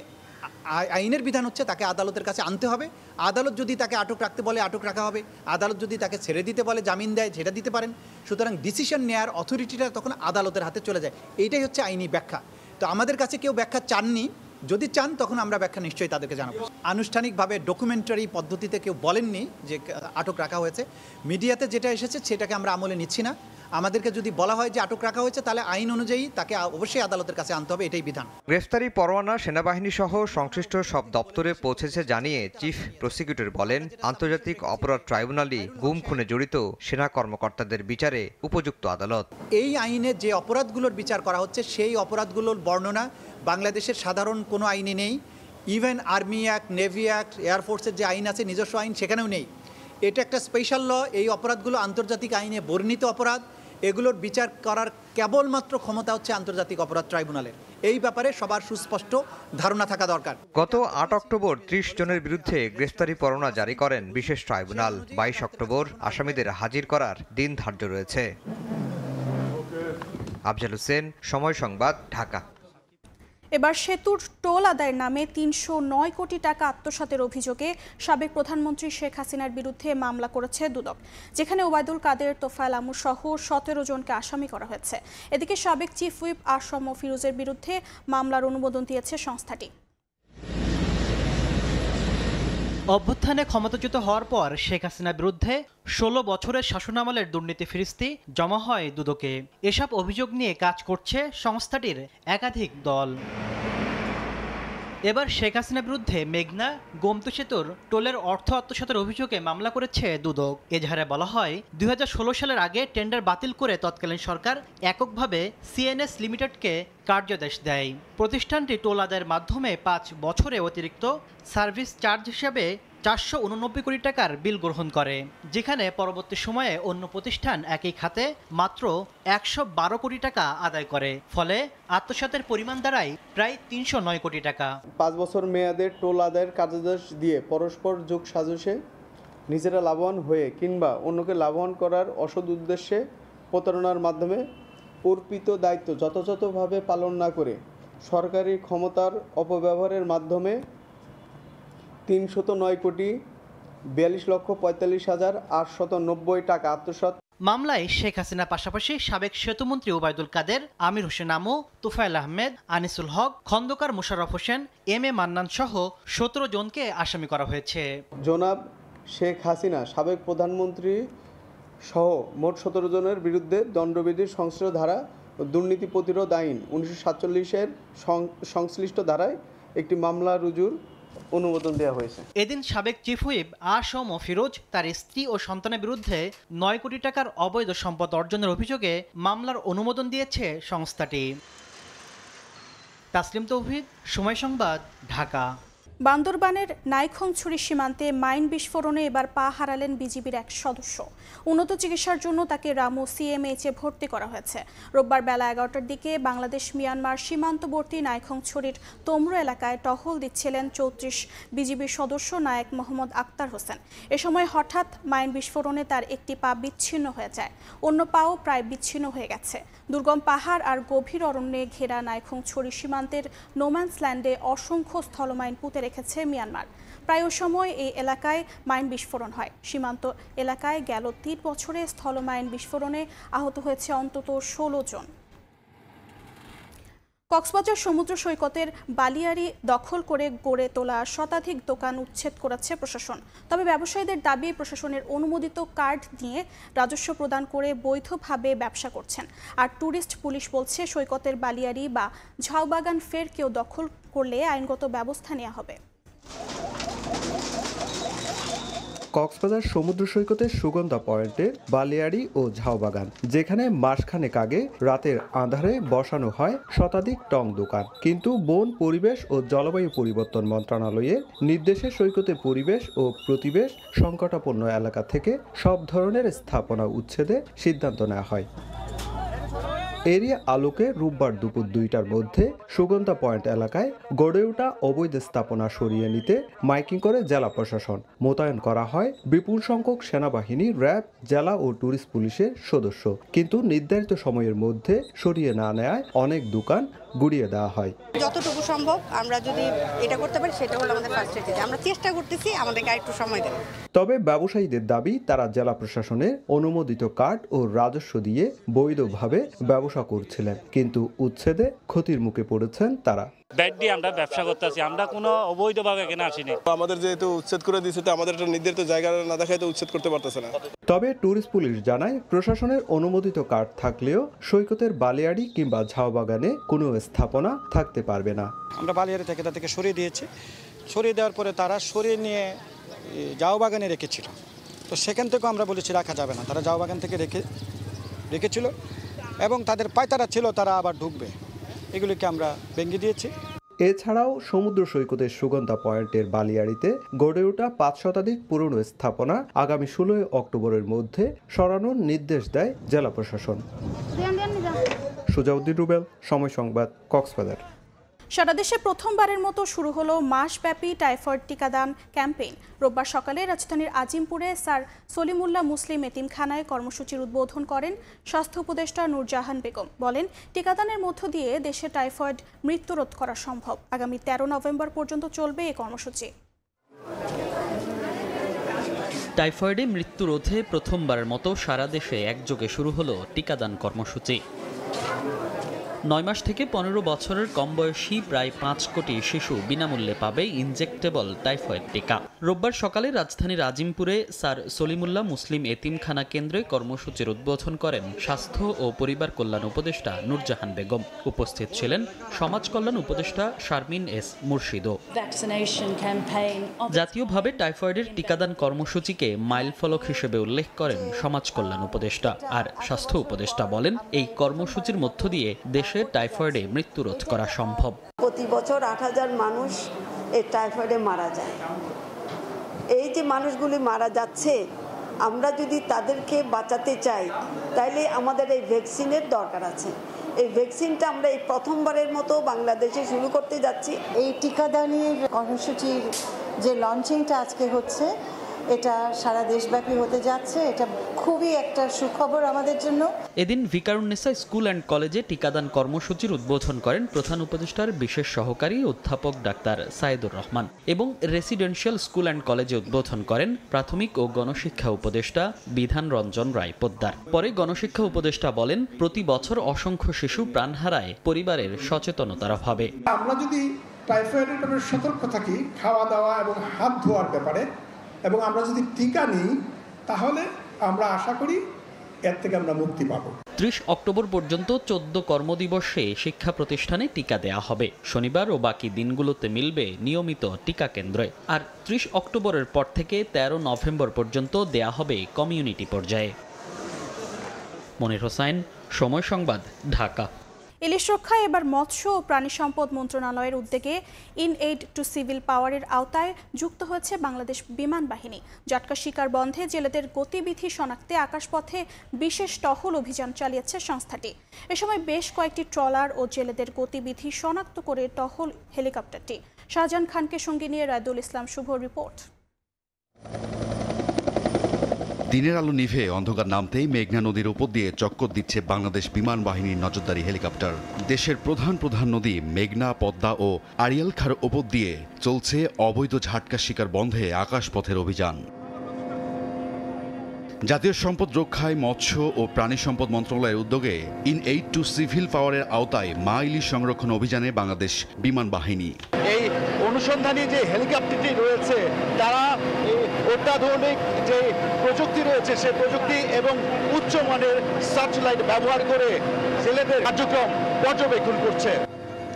আইনের বিধান হচ্ছে তাকে আদালতের কাছে আনতে হবে। আদালত যদি তাকে আটক রাখতে বলে আটক রাখা হবে, আদালত যদি তাকে ছেড়ে দিতে বলে জামিন দেয় সেটা দিতে পারেন। সুতরাং ডিসিশন নেওয়ার অথরিটিটা তখন আদালতের হাতে চলে যায়। এইটাই হচ্ছে আইনি ব্যাখ্যা। তো আমাদের কাছে কেউ ব্যাখ্যা চাননি, যদি চান তখন আমরা ব্যাখ্যা নিশ্চয়ই তাদেরকে জানাবো। আনুষ্ঠানিকভাবে ডকুমেন্টারি পদ্ধতিতে কেউ বলেননি যে আটক রাখা হয়েছে। মিডিয়াতে যেটা এসেছে সেটাকে আমরা আমলে নিচ্ছি না। আমাদেরকে যদি বলা হয় যে আটক রাখা হয়েছে তাহলে আইন অনুযায়ী তাকে অবশ্যই আদালতের কাছে আনতে হবে, এটাই বিধান। গ্রেফতারি পরোয়ানা সেনাবাহিনী সহ সংশ্লিষ্ট সব দপ্তরে পৌঁছেছে জানিয়ে চিফ প্রসিকিউটর বলেন আন্তর্জাতিক অপরাধ ট্রাইব্যুনালই গুম খুনে জড়িত সেনা কর্মকর্তাদের বিচারে উপযুক্ত আদালত। এই আইনে যে অপরাধগুলোর বিচার করা হচ্ছে সেই অপরাধগুলোর বর্ণনা বাংলাদেশের সাধারণ কোনো আইনে নেই। Even army act, navy act, এয়ারফোর্সের যে আইন আছে নিজস্ব আইন সেখানেও নেই। এটা একটা স্পেশাল ল। এই অপরাধগুলো আন্তর্জাতিক আইনে বর্ণিত অপরাধ এগুলোর বিচার করার কেবলমাত্র ক্ষমতা হচ্ছে আন্তর্জাতিক অপরাধ ট্রাইব্যুনালের। এই ব্যাপারে সবার সুস্পষ্ট ধারণা থাকা দরকার। গত ৮ অক্টোবর ৩০ জনের বিরুদ্ধে গ্রেফতারি পরোয়ানা জারি করেন বিশেষ ট্রাইব্যুনাল। ২২ অক্টোবর আসামিদের হাজির করার দিন ধার্য রয়েছে। আফজাল হোসেন, সময় সংবাদ, ঢাকা। এবার সেতুর টোল আদায়ের নামে ৩০৯ কোটি টাকা আত্মসাতের অভিযোগে সাবেক প্রধানমন্ত্রী শেখ হাসিনার বিরুদ্ধে মামলা করেছে দুদক, যেখানে ওবায়দুল কাদের, তোফায়েল আমু সহ ১৭ জনকে আসামি করা হয়েছে। এদিকে সাবেক চিফ হুইপ আসম ফিরোজের বিরুদ্ধে মামলার অনুমোদন দিয়েছে সংস্থাটি। অভ্যুত্থানে ক্ষমতাচ্যুত হওয়ার পর শেখ হাসিনার বিরুদ্ধে ১৬ বছরের শাসনামলের দুর্নীতি ফিরিস্তি জমা হয় দুদকে। এসব অভিযোগ নিয়ে কাজ করছে সংস্থাটির একাধিক দল। এবার শেখ হাসিনার বিরুদ্ধে মেঘনা গোমতী সেতুর টোলের অর্থ আত্মসাতের অভিযোগে মামলা করেছে দুদক। এজাহারে বলা হয় ২০১৬ সালের আগে টেন্ডার বাতিল করে তৎকালীন সরকার এককভাবে সিএনএস লিমিটেডকে কার্যাদেশ দেয়। প্রতিষ্ঠানটি টোল আদায়ের মাধ্যমে ৫ বছরে অতিরিক্ত সার্ভিস চার্জ হিসেবে ৪৮৯ কোটি টাকার বিল গ্রহণ করে, যেখানে পরবর্তী সময়ে অন্য প্রতিষ্ঠান একই খাতে মাত্র ১১২ কোটি টাকা আদায় করে। ফলে আত্মসাতের পরিমাণ দাঁড়ায় প্রায় ৩০৯ কোটি টাকা। ৫ বছর মেয়াদের টোল আদায়ের কার্যাদেশ দিয়ে পরস্পর যোগ সাজসে নিজেরা লাভবান হয়ে কিংবা অন্যকে লাভবান করার অসৎ উদ্দেশ্যে প্রতারণার মাধ্যমে অর্পিত দায়িত্ব যথাযথভাবে পালন না করে সরকারি ক্ষমতার অপব্যবহারের মাধ্যমে ৩০৯ কোটি ৪২,৪৫,৮৯০ টাকা আত্মসাৎ। মামলায় শেখ হাসিনার পাশাপাশি সাবেক সেতুমন্ত্রী ওবায়দুল কাদের, আমির হোসেন আমু, তোফায়েল আহমেদ, আনিসুল হক, খন্দকার মোশাররফ হোসেন, এম এ মান্নান সহ ১৭ জনকে আসামি করা হয়েছে। জনাব শেখ হাসিনা সাবেক প্রধানমন্ত্রী সহ মোট ১৭ জনের বিরুদ্ধে দণ্ডবিধির সংশ্লিষ্ট ধারা ও দুর্নীতি প্রতিরোধ আইন ১৯৪৭-এর সংশ্লিষ্ট ধারায় একটি মামলা রুজুর অনুমোদন দেওয়া হয়েছে। এদিন সাবেক চিফ হুইপ আসম ফিরোজ তার স্ত্রী ও সন্তানের বিরুদ্ধে ৯ কোটি টাকার অবৈধ সম্পদ অর্জনের অভিযোগে মামলার অনুমোদন দিয়েছে সংস্থাটি। তাসলিম তৌহিদ, সময় সংবাদ, ঢাকা। বান্দরবানের নাইখংছড়ি সীমান্তে মাইন বিস্ফোরণে এবার পা হারালেন বিজিবির এক সদস্য। উন্নত চিকিৎসার জন্য তাকে রামু সিএমএইচে ভর্তি করা হয়েছে। রোববার বেলা ১১টার দিকে বাংলাদেশ মিয়ানমার সীমান্তবর্তী নাইখংছড়ির তোমরো এলাকায় টহল দিচ্ছিলেন ৩৪ বিজিবির সদস্য নায়েক মোহাম্মদ আক্তার হোসেন। এ সময় হঠাৎ মাইন বিস্ফোরণে তার একটি পা বিচ্ছিন্ন হয়ে যায়, অন্য পাও প্রায় বিচ্ছিন্ন হয়ে গেছে। দুর্গম পাহাড় আর গভীর অরণ্যে ঘেরা নাইখংছড়ি সীমান্তের নোম্যান্স ল্যান্ডে অসংখ্য স্থলমাইন পুঁতে রেখেছে মিয়ানমার। প্রায় সময় এই এলাকায় মাইন বিস্ফোরণ হয়। সীমান্ত এলাকায় গেল ৩ বছরে স্থলমাইন বিস্ফোরণে আহত হয়েছে অন্তত ১৬ জন। কক্সবাজার সমুদ্র সৈকতের বালিয়াড়ি দখল করে গড়ে তোলা শতাধিক দোকান উচ্ছেদ করেছে প্রশাসন। তবে ব্যবসায়ীদের দাবি প্রশাসনের অনুমোদিত কার্ড নিয়ে রাজস্ব প্রদান করে বৈধভাবে ব্যবসা করছেন। আর ট্যুরিস্ট পুলিশ বলছে সৈকতের বালিয়াড়ি বা ঝাউবাগান ফের কেউ দখল করলে আইনগত ব্যবস্থা নেওয়া হবে। কক্সবাজার সমুদ্র সৈকতের সুগন্ধা পয়েন্টের বালিয়াড়ি ও ঝাউবাগান, যেখানে মাসখানেক আগে রাতের আঁধারে বসানো হয় শতাধিক টং দোকান, কিন্তু বন, পরিবেশ ও জলবায়ু পরিবর্তন মন্ত্রণালয়ের নির্দেশে সৈকতের পরিবেশ ও প্রতিবেশ সংকটাপন্ন এলাকা থেকে সব ধরনের স্থাপনা উচ্ছেদে সিদ্ধান্ত নেওয়া হয়। এরই আলোকে রোববার দুপুর ২টার মধ্যে সুগন্ধা পয়েন্ট এলাকায় গড়ে ওঠা অবৈধ স্থাপনা সরিয়ে নিতে মাইকিং করে জেলা প্রশাসন। মোতায়েন করা হয় বিপুল সংখ্যক সেনাবাহিনী, র্যাব, জেলা ও ট্যুরিস্ট পুলিশের সদস্য, কিন্তু নির্ধারিত সময়ের মধ্যে সরিয়ে না নেওয়ায় অনেক দোকান গুড়িয়ে দেওয়া হয়। যতটুকু সম্ভব আমরা যদি এটা করতে পারি সেটা হলো আমাদের ফার্স্ট স্টেজ। আমরা চেষ্টা করতেছি, আমাদেরকে আরেকটু সময় দেন। তবে ব্যবসায়ীদের দাবি তারা জেলা প্রশাসনের অনুমোদিত কার্ড ও রাজস্ব দিয়ে বৈধভাবে ব্যবসা করছিলেন, কিন্তু উচ্ছেদে ক্ষতির মুখে পড়েছেন তারা। ব্যাট দিয়ে আমরা ব্যবসা করতেছি, আমরা কোনো অবৈধভাবে এখানে আসিনি। আমাদের যেহেতু উচ্ছেদ করে দিয়েছে, তো আমাদের একটা নির্ধারিত জায়গা না দেখায় তো উচ্ছেদ করতে পারতেছে না। তবে ট্যুরিস্ট পুলিশ জানায় প্রশাসনের অনুমোদিত কার্ড থাকলেও সৈকতের বালিয়াড়ি কিংবা ঝাউবাগানে কোনো স্থাপনা থাকতে পারবে না। আমরা বালিয়াড়ি থেকে তাদেরকে সরিয়ে দিয়েছি। সরিয়ে দেওয়ার পরে তারা সরিয়ে নিয়ে ঝাউবাগানে রেখেছিল, তো সেখান থেকেও আমরা বলেছি রাখা যাবে না। তারা ঝাউবাগান থেকে রেখেছিল এবং তাদের পায়তারা ছিল, তারা আবার ঢুকবে, এগুলিকে আমরা ভেঙে দিয়েছি। এছাড়াও সমুদ্র সৈকতের সুগন্ধা পয়েন্টের বালিয়াড়িতে গড়ে ওঠা 5 শতাধিক পুরনো স্থাপনা আগামী 16 অক্টোবরের মধ্যে সরানোর নির্দেশ দেয় জেলা প্রশাসন। সুজাউদ্দিন রুবেল, সময় সংবাদ, কক্সবাজার। সারা দেশে প্রথমবারের মতো শুরু হলো মাসব্যাপী টাইফয়েড টিকাদান ক্যাম্পেইন। রোববার সকালে রাজধানীর আজিমপুরে স্যার সলিমুল্লাহ মুসলিম এতিমখানায় কর্মসূচির উদ্বোধন করেন স্বাস্থ্য উপদেষ্টা নূরজাহান বেগম। বলেন, টিকাদানের মধ্য দিয়ে দেশে টাইফয়েড মৃত্যু রোধ করা সম্ভব। আগামী 13 নভেম্বর পর্যন্ত চলবে এই কর্মসূচি। টাইফয়েডে মৃত্যু রোধে প্রথমবারের মতো সারা দেশে একযোগে শুরু হলো টিকাদান কর্মসূচি। 9 মাস থেকে 15 বছরের কম বয়সী প্রায় 5 কোটি শিশু বিনামূল্যে পাবে ইনজেক্টেবল টাইফয়েড টিকা। রোববার সকালে রাজধানীর আজিমপুরে স্যার সলিমুল্লাহ মুসলিম এতিমখানা কেন্দ্রে কর্মসূচির উদ্বোধন করেন স্বাস্থ্য ও পরিবার কল্যাণ উপদেষ্টা নূরজাহান বেগম। উপস্থিত ছিলেন সমাজ কল্যাণ উপদেষ্টা শারমিন এস মুর্শিদও। জাতীয়ভাবে টাইফয়েডের টিকাদান কর্মসূচিকে মাইলফলক হিসেবে উল্লেখ করেন সমাজ কল্যাণ উপদেষ্টা। আর স্বাস্থ্য উপদেষ্টা বলেন, এই কর্মসূচির মধ্য দিয়ে দেশে টাইফয়েডে মৃত্যু রোধ করা সম্ভব। প্রতি বছর 8,000 মানুষ এই টাইফয়েডে মারা যায়। এই যে মানুষগুলি মারা যাচ্ছে, আমরা যদি তাদেরকে বাঁচাতে চাই তাহলে আমাদের এই ভ্যাকসিনের দরকার আছে। এই ভ্যাকসিনটা আমরা এই প্রথমবারের মতো বাংলাদেশে শুরু করতে যাচ্ছি। এই টিকাদানের কর্মসূচির যে লঞ্চিংটা আজকে হচ্ছে, এটা সারা দেশব্যাপী হতে যাচ্ছে। এটা খুবই একটা সুখবর আমাদের জন্য। এদিন ভিকারুন্নেসা স্কুল অ্যান্ড কলেজে টিকাদান কর্মসূচির উদ্বোধন করেন প্রধান উপদেষ্টার বিশেষ সহকারী অধ্যাপক ডাক্তার সাইদুর রহমান এবং রেসিডেন্সিয়াল স্কুল অ্যান্ড কলেজে উদ্বোধন করেন প্রাথমিক ও গণশিক্ষা উপদেষ্টা বিধান রঞ্জন রায় পোদ্দার। পরে গণশিক্ষা উপদেষ্টা বলেন, প্রতি বছর অসংখ্য শিশু প্রাণ হারায় পরিবারের সচেতনতার অভাবে। আমরা যদি টাইফয়েডের ব্যাপারে সতর্ক থাকি, খাওয়া দাওয়া এবং হাত ধোয়ার ব্যাপারে, এবং আমরা যদি টিকা নিই, তাহলে আমরা আশা করি এর থেকে আমরা মুক্তি পাব। 30 অক্টোবর পর্যন্ত 14 কর্মদিবসে শিক্ষা প্রতিষ্ঠানে টিকা দেয়া হবে। শনিবার ও বাকি দিনগুলোতে মিলবে নিয়মিত টিকা কেন্দ্রে। আর 30 অক্টোবরের পর থেকে 13 নভেম্বর পর্যন্ত দেয়া হবে কমিউনিটি পর্যায়ে। মনির হোসাইন, সময় সংবাদ, ঢাকা। ইলিশ রক্ষায় এবার মৎস্য ও প্রাণী সম্পদ মন্ত্রণালয়ের উদ্যোগে ইন এইড টু সিভিল পাওয়ারের আওতায় যুক্ত হয়েছে বাংলাদেশ বিমান বাহিনী। জাটকা শিকার বন্ধে জেলেদের গতিবিধি শনাক্তে আকাশপথে বিশেষ টহল অভিযান চালিয়েছে সংস্থাটি। এ সময় বেশ কয়েকটি ট্রলার ও জেলেদের গতিবিধি শনাক্ত করে টহল হেলিকপ্টারটি। শাহজাহান খানকে সঙ্গে নিয়ে রায়দুল ইসলাম শুভ রিপোর্ট। দিনের আলো নিভে অন্ধকার নামতেই মেঘনা নদীর উপর দিয়ে চক্কর দিচ্ছে বাংলাদেশ বিমান বাহিনীর নজরদারি হেলিকপ্টার। দেশের প্রধান নদী মেঘনা, পদ্মা ও আড়িয়াল খার উপর দিয়ে চলছে অবৈধ ঝাটকা শিকার বন্ধে আকাশপথের অভিযান। জাতীয় সম্পদ রক্ষায় মৎস্য ও প্রাণী সম্পদ মন্ত্রণালয়ের উদ্যোগে ইন এইড টু সিভিল পাওয়ারের আওতায় মা ইলিশ সংরক্ষণ অভিযানে বাংলাদেশ বিমান বাহিনী। এই অনুসন্ধানী যে হেলিকপ্টারটি রয়েছে, তারা অত্যাধুনিক যে প্রযুক্তি রয়েছে সে প্রযুক্তি এবং উচ্চমানের স্যাটেলাইট ব্যবহার করে জেলেদের কার্যক্রম পর্যবেক্ষণ করছে।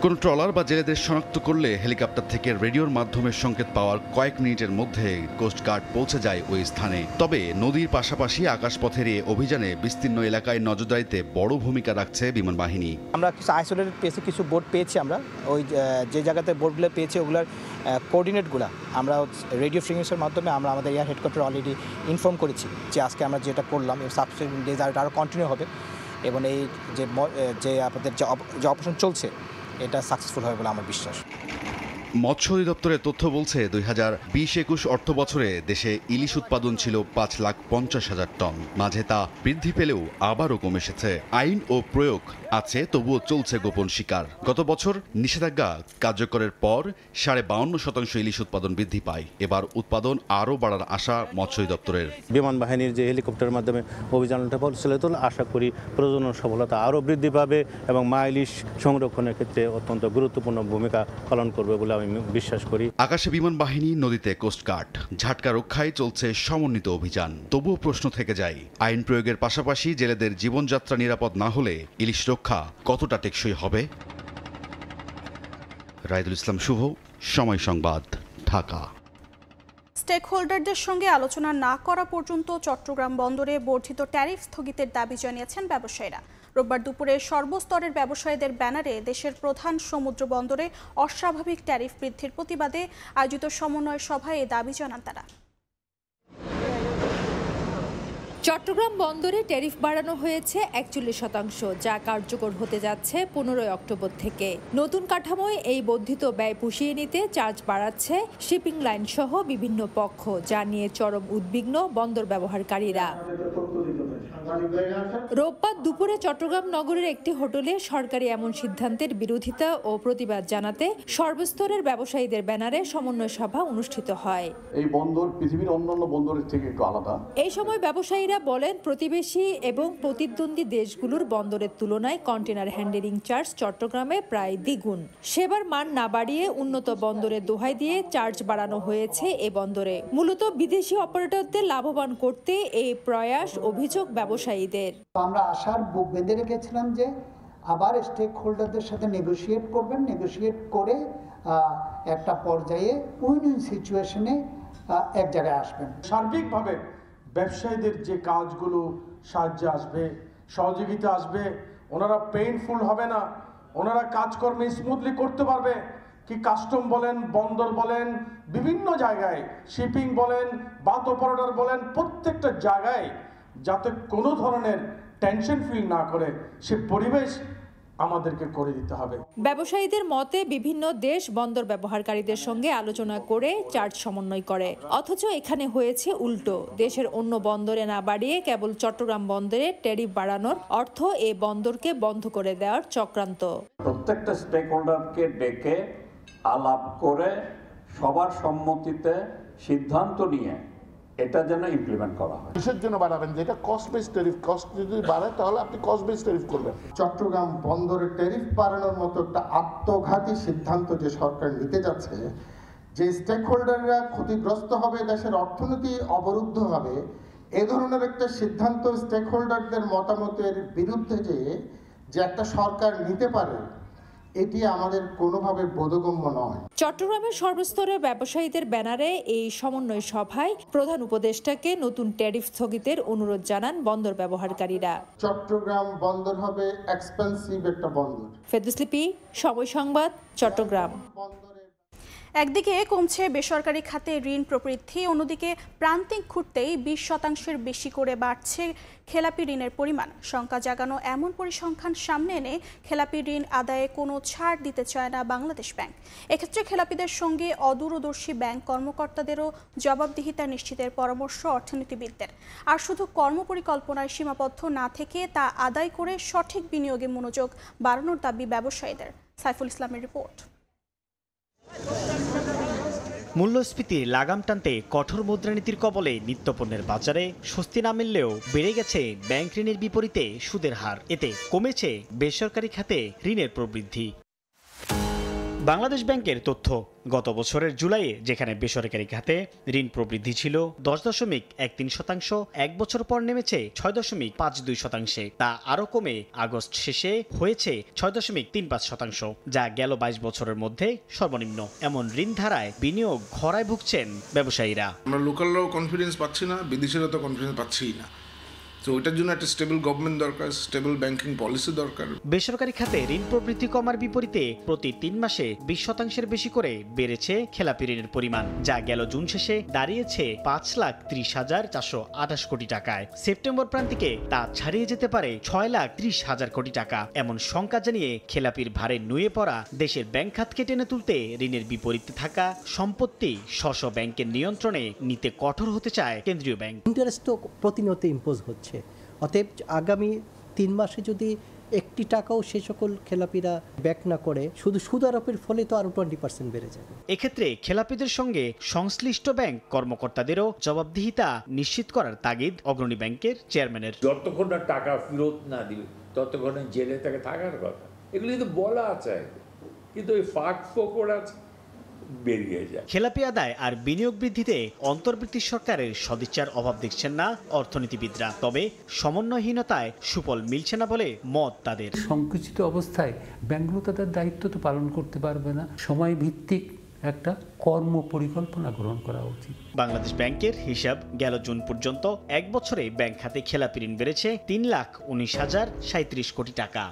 কোন ট্রলার বা জেলেদের শনাক্ত করলে হেলিকপ্টার থেকে রেডিওর মাধ্যমে সংকেত পাওয়ার কয়েক মিনিটের মধ্যে কোস্টগার্ড পৌঁছে যায় ওই স্থানে। তবে নদীর পাশাপাশি আকাশপথের এই অভিযানে বিস্তীর্ণ এলাকায় নজরদারিতে বড় ভূমিকা রাখছে বিমান বাহিনী। আমরা কিছু আইসোলেটেড পেয়েছি, কিছু বোর্ড পেয়েছি। আমরা ওই যে জায়গাতে বোর্ডগুলো পেয়েছি ওগুলোর কোঅর্ডিনেটগুলো আমরা রেডিও ফ্রিকোয়েন্সির মাধ্যমে আমরা আমাদের এয়ার হেডকোয়ার্টার অলরেডি ইনফর্ম করেছি যে আজকে আমরা যেটা করলাম এর সাবসিকুয়েন্ট ডেজ আরও কন্টিনিউ হবে এবং এই যে আপনাদের যে অপারেশন চলছে এটা সাকসেসফুল হবে বলে আমার বিশ্বাস। মৎস্য অধিদপ্তরের তথ্য বলছে 2020-21 অর্থ বছরে দেশে ইলিশ উৎপাদন ছিল 5,50,000 টন। মাঝে তা বৃদ্ধি পেলেও আবারও কমে এসেছে। আইন ও প্রয়োগ আছে, তবুও চলছে গোপন শিকার। গত বছর নিষেধাজ্ঞা কার্যকরের পর 52% ইলিশ উৎপাদন বৃদ্ধি পায়। এবার উৎপাদন আরও বাড়ার আশা মৎস্য অধিদপ্তরের। বিমান বাহিনীর যে হেলিকপ্টারের মাধ্যমে অভিযানটা পরিচালিত হল, আশা করি প্রজনন সফলতা আরও বৃদ্ধি পাবে এবং মা ইলিশ সংরক্ষণের ক্ষেত্রে অত্যন্ত গুরুত্বপূর্ণ ভূমিকা পালন করবে বলে আমি বিশ্বাস করি। আকাশে বিমান বাহিনী, নদীতে কোস্টগার্ড, ঝাটকা রক্ষায় চলছে সমন্বিত অভিযান। তবুও প্রশ্ন থেকে যায়, আইন প্রয়োগের পাশাপাশি জেলেদের জীবনযাত্রা নিরাপদ না হলে ইলিশ রক্ষা কতটা টেকসই হবে? রায়দুল ইসলাম শুভ, সময় সংবাদ, ঢাকা। স্টেক হোল্ডারদের সঙ্গে আলোচনা না করা পর্যন্ত চট্টগ্রাম বন্দরে বর্ধিত ট্যারিফ স্থগিতের দাবি জানিয়েছেন ব্যবসায়ীরা। রোববার দুপুরে সর্বস্তরের ব্যবসায়ীদের ব্যানারে দেশের প্রধান সমুদ্র বন্দরে অস্বাভাবিক ট্যারিফ বৃদ্ধির প্রতিবাদে আয়োজিত সমন্বয় সভায় এ দাবি জানান তারা। চট্টগ্রাম বন্দরে ট্যারিফ বাড়ানো হয়েছে 41%, যা কার্যকর হতে যাচ্ছে 15 অক্টোবর থেকে। নতুন কাঠামোয় এই বর্ধিত ব্যয় পুষিয়ে নিতে চার্জ বাড়াচ্ছে শিপিং লাইন সহ বিভিন্ন পক্ষ, যা নিয়ে চরম উদ্বিগ্ন বন্দর ব্যবহারকারীরা। রোববার দুপুরে চট্টগ্রাম নগরের একটি হোটেলে সরকারি এমন সিদ্ধান্তের বিরোধিতা ও প্রতিবাদ জানাতে সর্বস্তরের ব্যবসায়ীদের ব্যানারে সমন্বয় সভা অনুষ্ঠিত হয়। এই বন্দর পৃথিবীর অন্যান্য বন্দরের থেকে একটু আলাদা। এই সময় ব্যবসায়ীরা বলেন, প্রতিবেশী এবং প্রতিদ্বন্দ্বী দেশগুলোর বন্দরের তুলনায় কন্টেনার হ্যান্ডেলিং চার্জ চট্টগ্রামে প্রায় দ্বিগুণ। সেবার মান না বাড়িয়ে উন্নত বন্দরের দোহাই দিয়ে চার্জ বাড়ানো হয়েছে এ বন্দরে। মূলত বিদেশি অপারেটরদের লাভবান করতে এই প্রয়াস, অভিযোগ ব্যবসায়ীদের। আমরা আশার বুক বেঁধে রেখেছিলাম যে আবার স্টেক হোল্ডারদের সাথে নেগোশিয়েট করবেন, নেগোশিয়েট করে একটা পর্যায়ে উইন উইন সিচুয়েশনে এক জায়গায় আসবেন। সার্বিকভাবে ব্যবসায়ীদের যে কাজগুলো সাহায্য আসবে, সহযোগিতা আসবে, ওনারা পেইনফুল হবে না, ওনারা কাজকর্মে স্মুথলি করতে পারবে। কি কাস্টম বলেন, বন্দর বলেন, বিভিন্ন জায়গায় শিপিং বলেন, বাত অপারেটর বলেন, প্রত্যেকটা জায়গায় যাতে কোনো ধরনের টেনশন ফিল না করে সে পরিবেশ আমাদেরকে করে দিতে হবে। ব্যবসায়ীদের মতে বিভিন্ন দেশ বন্দর ব্যবহারকারীদের সঙ্গে আলোচনা করে চার্জ সমন্বয় করে, অথচ এখানে হয়েছে উল্টো। দেশের অন্য বন্দরে না বাড়িয়ে কেবল চট্টগ্রাম বন্দরে ট্যারিফ বাড়ানোর অর্থ এ বন্দরকে বন্ধ করে দেওয়ার চক্রান্ত। প্রত্যেকটা স্টেক হোল্ডারকে ডেকে আলাপ করে সবার সম্মতিতে সিদ্ধান্ত নিয়ে এটা যেন ইমপ্লিমেন্ট করা হয়। কিসের জন্য বাড়াবেন? যেটা কস্ট বেস ট্যারিফ, কস্ট যদি বাড়ে তাহলে আপনি কস্ট বেস ট্যারিফ করবেন। চট্টগ্রাম বন্দরে ট্যারিফ বাড়ানোর মতো একটা আত্মঘাতী সিদ্ধান্ত যে সরকার নিতে যাচ্ছে, যে স্টেক হোল্ডাররা ক্ষতিগ্রস্ত হবে, দেশের অর্থনীতি অবরুদ্ধ হবে, এ ধরনের একটা সিদ্ধান্ত স্টেক হোল্ডারদের মতামতের বিরুদ্ধে যে একটা সরকার নিতে পারে, এটি আমাদের কোনোভাবে বোধগম্য নয়। চট্টগ্রামের সর্বস্তরের ব্যবসায়ীদের ব্যানারে এই সমন্বয় সভায় প্রধান উপদেষ্টাকে নতুন ট্যারিফ স্থগিতের অনুরোধ জানান বন্দর ব্যবহারকারীরা। চট্টগ্রাম বন্দর হবে এক্সপেন্সিভ একটা বন্দর। ফেরদৌস লিপি, সময় সংবাদ, চট্টগ্রাম। একদিকে কমছে বেসরকারি খাতে ঋণ প্রবৃদ্ধি, অন্যদিকে প্রান্তিক ঘুরতেই 20% বেশি করে বাড়ছে খেলাপি ঋণের পরিমাণ। শঙ্কা জাগানো এমন পরিসংখ্যান সামনে এনে খেলাপি ঋণ আদায়ে কোনো ছাড় দিতে চায় না বাংলাদেশ ব্যাংক। এক্ষেত্রে খেলাপিদের সঙ্গে অদূরদর্শী ব্যাংক কর্মকর্তাদেরও জবাবদিহিতা নিশ্চিতের পরামর্শ অর্থনীতিবিদদের। আর শুধু কর্মপরিকল্পনায় সীমাবদ্ধ না থেকে তা আদায় করে সঠিক বিনিয়োগে মনোযোগ বাড়ানোর দাবি ব্যবসায়ীদের। সাইফুল ইসলামের রিপোর্ট। মূল্যস্ফীতির লাগাম টানতে কঠোর মুদ্রানীতির কবলে নিত্যপণ্যের বাজারে স্বস্তি না মিললেও বেড়ে গেছে ব্যাংক ঋণের বিপরীতে সুদের হার। এতে কমেছে বেসরকারি খাতে ঋণের প্রবৃদ্ধি। বাংলাদেশ ব্যাংকের তথ্য, গত বছরের জুলাইয়ে যেখানে বেসরকারি খাতে ঋণ প্রবৃদ্ধি ছিল 10.13%, এক বছর পর নেমেছে 6.52%, তা আরও কমে আগস্ট শেষে হয়েছে 6.35%, যা গেল 22 বছরের মধ্যে সর্বনিম্ন। এমন ঋণ ধারায় বিনিয়োগ খরায় ভুগছেন ব্যবসায়ীরা। আমরা লোকালরাও কনফিডেন্স পাচ্ছি না, বিদেশিরা তো কনফিডেন্স পাচ্ছিই না। তো ওটার জন্য একটা স্টেবল গভর্নমেন্ট দরকার, স্টেবল ব্যাংকিং পলিসি দরকার। বেসরকারি খাতে ঋণ প্রবৃদ্ধি কমার বিপরীতে প্রতি 3 মাসে 20% বেশি করে বেড়েছে খেলাপি ঋণের পরিমাণ, যা গেল জুন শেষে দাঁড়িয়েছে 5,30,428 কোটি টাকায়। সেপ্টেম্বর প্রান্তিকে তা ছাড়িয়ে যেতে পারে 6,30,000 কোটি টাকা। এমন শঙ্কা জানিয়ে খেলাপির ভারে নুয়ে পড়া দেশের ব্যাংক খাতকে টেনে তুলতে ঋণের বিপরীতে থাকা সম্পত্তি স্ব ব্যাংকের নিয়ন্ত্রণে নিতে কঠোর হতে চায় কেন্দ্রীয় ব্যাংক। ইন্টারেস্ট তো প্রতিনিয়ত ইম্পোজ হচ্ছে, অতএব আগামী 3 মাসে যদি একটি টাকাও সে সকল খেলাপিরা ব্যাক না করে, শুধু সুদ আরোপের ফলে তো আরো 20% বেড়ে যাবে। এক্ষেত্রে খেলাপিদের সঙ্গে সংশ্লিষ্ট ব্যাংক কর্মকর্তাদেরও জবাবদিহিতা নিশ্চিত করার তাগিদ অগ্রণী ব্যাংকের চেয়ারম্যানের। যতক্ষণ না টাকা ফেরত না দিবে ততক্ষণ জেলে তাকে থাকার কথা, এগুলো কিন্তু বলা আছে, কিন্তু ওই ফাঁক ফোকড় আছে, বেরিয়ে যায়। খেলাপি আদায় আর বিনিয়োগ বৃদ্ধিতে অন্তর্বর্তী সরকারের সদিচ্ছার অভাব দেখছেন না অর্থনীতিবিদরা, তবে সমন্বয়হীনতায় সুফল মিলছে না বলে মত তাদের। সংকুচিত অবস্থায় ব্যাংকগুলো তাদের দায়িত্ব তো পালন করতে পারবে না। সময় ভিত্তিক একটা কর্ম পরিকল্পনা গ্রহণ করা উচিত। বাংলাদেশ ব্যাংকের হিসাব গেল জুন পর্যন্ত এক বছরে ব্যাংক খাতে খেলাপি ঋণ বেড়েছে 3,19,037 কোটি টাকা।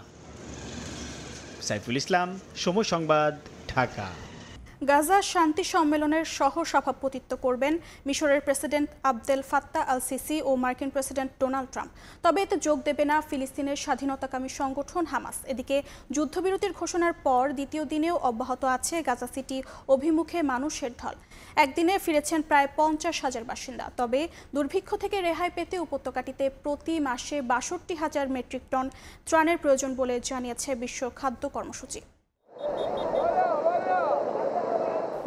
সাইফুল ইসলাম, সময় সংবাদ, ঢাকা। গাজা শান্তি সম্মেলনের সহ সভাপতিত্ব করবেন মিশরের president Abdel Fattah al Sisi ও মার্কিন প্রেসিডেন্ট ডোনাল্ড ট্রাম্প। তবে এতে যোগ দেবে না ফিলিস্তিনের স্বাধীনতাকামী সংগঠন হামাস। এদিকে যুদ্ধবিরতির ঘোষণার পর দ্বিতীয় দিনেও অব্যাহত আছে গাজা সিটি অভিমুখে মানুষের ঢল। একদিনে ফিরেছেন প্রায় 50,000 বাসিন্দা। তবে দুর্ভিক্ষ থেকে রেহাই পেতে উপত্যকাটিতে প্রতি মাসে 62,000 মেট্রিক টন ত্রাণের প্রয়োজন বলে জানিয়েছে বিশ্ব খাদ্য কর্মসূচি।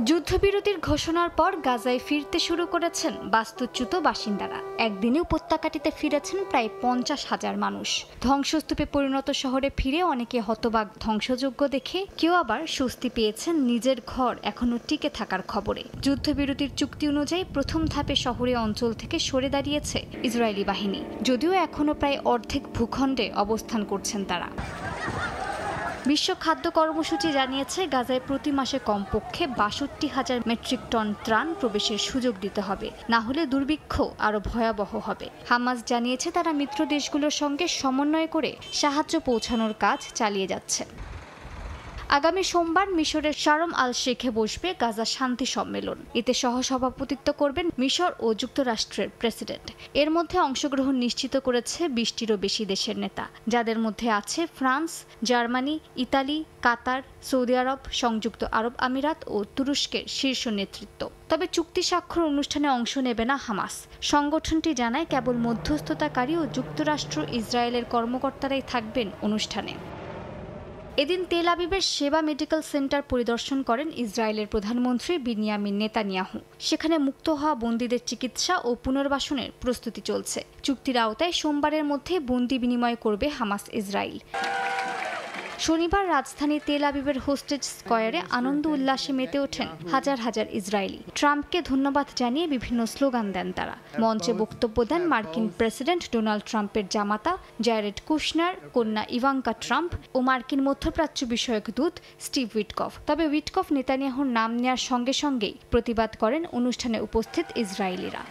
যুদ্ধবিরতির ঘোষণার পর গাজায় ফিরতে শুরু করেছেন বাস্তুচ্যুত বাসিন্দারা। একদিনে উপত্যকাটিতে ফিরেছেন প্রায় 50,000 মানুষ। ধ্বংসস্তূপে পরিণত শহরে ফিরে অনেকে হতবাক ধ্বংসযজ্ঞ দেখে, কেউ আবার স্বস্তি পেয়েছেন নিজের ঘর এখনো টিকে থাকার খবরে। যুদ্ধবিরতির চুক্তি অনুযায়ী প্রথম ধাপে শহরে অঞ্চল থেকে সরে দাঁড়িয়েছে ইসরায়েলি বাহিনী, যদিও এখনো প্রায় অর্ধেক ভূখণ্ডে অবস্থান করছেন তারা। বিশ্ব খাদ্য কর্মসূচি জানিয়েছে গাজায় প্রতি মাসে কমপক্ষে 62,000 মেট্রিক টন ত্রাণ প্রবেশের সুযোগ দিতে হবে, না হলে দুর্ভিক্ষ আরও ভয়াবহ হবে। হামাস জানিয়েছে তারা মিত্র দেশগুলোর সঙ্গে সমন্বয় করে সাহায্য পৌঁছানোর কাজ চালিয়ে যাচ্ছে। আগামী সোমবার মিশরের শারম আল শেখে বসবে গাজা শান্তি সম্মেলন। এতে সহসভাপতিত্ব করবেন মিশর ও যুক্তরাষ্ট্রের প্রেসিডেন্ট। এর মধ্যে অংশগ্রহণ নিশ্চিত করেছে 20টিরও বেশি দেশের নেতা, যাদের মধ্যে আছে ফ্রান্স, জার্মানি, ইতালি, কাতার, সৌদি আরব, সংযুক্ত আরব আমিরাত ও তুরস্কের শীর্ষ নেতৃত্ব। তবে চুক্তি স্বাক্ষর অনুষ্ঠানে অংশ নেবে না হামাস। সংগঠনটি জানায় কেবল মধ্যস্থতাকারী ও যুক্তরাষ্ট্র ইসরায়েলের কর্মকর্তারাই থাকবেন অনুষ্ঠানে। এদিন তেল আবিবের সেবা মেডিকেল সেন্টার পরিদর্শন করেন ইসরায়েলের প্রধানমন্ত্রী বিনিয়ামিন নেতানিয়াহু। সেখানে মুক্ত হওয়া বন্দীদের চিকিৎসা ও পুনর্বাসনের প্রস্তুতি চলছে। চুক্তির আওতায় সোমবারের মধ্যে বন্দী বিনিময় করবে হামাস ইসরায়েল। শনিবার রাজধানী তেল আবিবের হোস্টেজ স্কয়ারে আনন্দ উল্লাসে মেতে ওঠেন হাজার হাজার ইসরায়েলি। ট্রাম্পকে ধন্যবাদ জানিয়ে বিভিন্ন স্লোগান দেন তারা। মঞ্চে বক্তব্য দেন মার্কিন প্রেসিডেন্ট ডোনাল্ড ট্রাম্পের জামাতা জ্যারেড কুশনার, কন্যা ইভাঙ্কা ট্রাম্প ও মার্কিন মধ্যপ্রাচ্য বিষয়ক দূত স্টিভ উইটকফ। তবে উইটকফ নেতানিয়াহুর নাম নেওয়ার সঙ্গে সঙ্গেই প্রতিবাদ করেন অনুষ্ঠানে উপস্থিত ইসরায়েলিরা।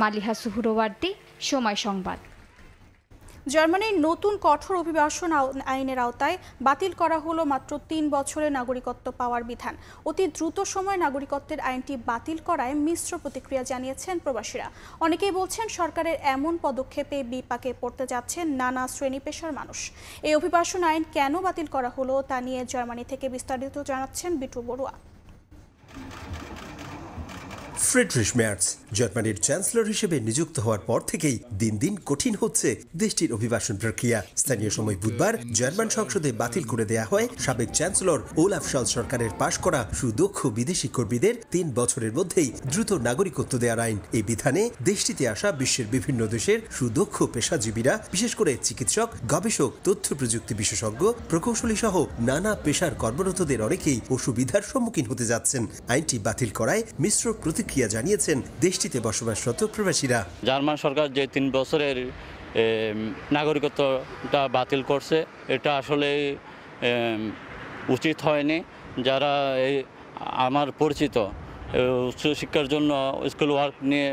মালিহা সুহুরওয়ার্দী, সময় সংবাদ। জার্মানির নতুন কঠোর অভিবাসন আইনের আওতায় বাতিল করা হলো মাত্র 3 বছরের নাগরিকত্ব পাওয়ার বিধান। অতি দ্রুত সময়ে নাগরিকত্বের আইনটি বাতিল করায় মিশ্র প্রতিক্রিয়া জানিয়েছেন প্রবাসীরা। অনেকেই বলছেন সরকারের এমন পদক্ষেপে বিপাকে পড়তে যাচ্ছেন নানা শ্রেণী পেশার মানুষ। এই অভিবাসন আইন কেন বাতিল করা হলো তা নিয়ে জার্মানি থেকে বিস্তারিত জানাচ্ছেন বিটু বড়ুয়া। ফ্রিডরিশ মেয়ার্স জার্মানির চ্যান্সেলর হিসেবে নিযুক্ত হওয়ার পর থেকেই দিন দিন কঠিন হচ্ছে দেশটির অভিবাসন প্রক্রিয়া। স্থানীয় সময় বুধবার জার্মান সংসদে বাতিল করে দেয়া হয় সাবেক চ্যান্সেলর ওলাফ শলজ সরকারের পাশ করা সুদক্ষ বিদেশি কর্মীদের 3 বছরের মধ্যেই দ্রুত নাগরিকত্ব দেওয়ার আইন। এই বিধানে দেশটিতে আসা বিশ্বের বিভিন্ন দেশের সুদক্ষ পেশাজীবীরা, বিশেষ করে চিকিৎসক, গবেষক, তথ্য প্রযুক্তি বিশেষজ্ঞ, প্রকৌশলী সহ নানা পেশার কর্মরতদের অনেকেই অসুবিধার সম্মুখীন হতে যাচ্ছেন। আইনটি বাতিল করায় মিশ্র প্রতিক্রিয়া জানিয়েছেন দেশটিতে বসবাসরত প্রবাসীরা। জার্মান সরকার যে 3 বছরের নাগরিকত্বটা বাতিল করছে, এটা আসলে উচিত হয়নি। যারা আমার পরিচিত উচ্চশিক্ষার জন্য স্কুল ওয়ার্ক নিয়ে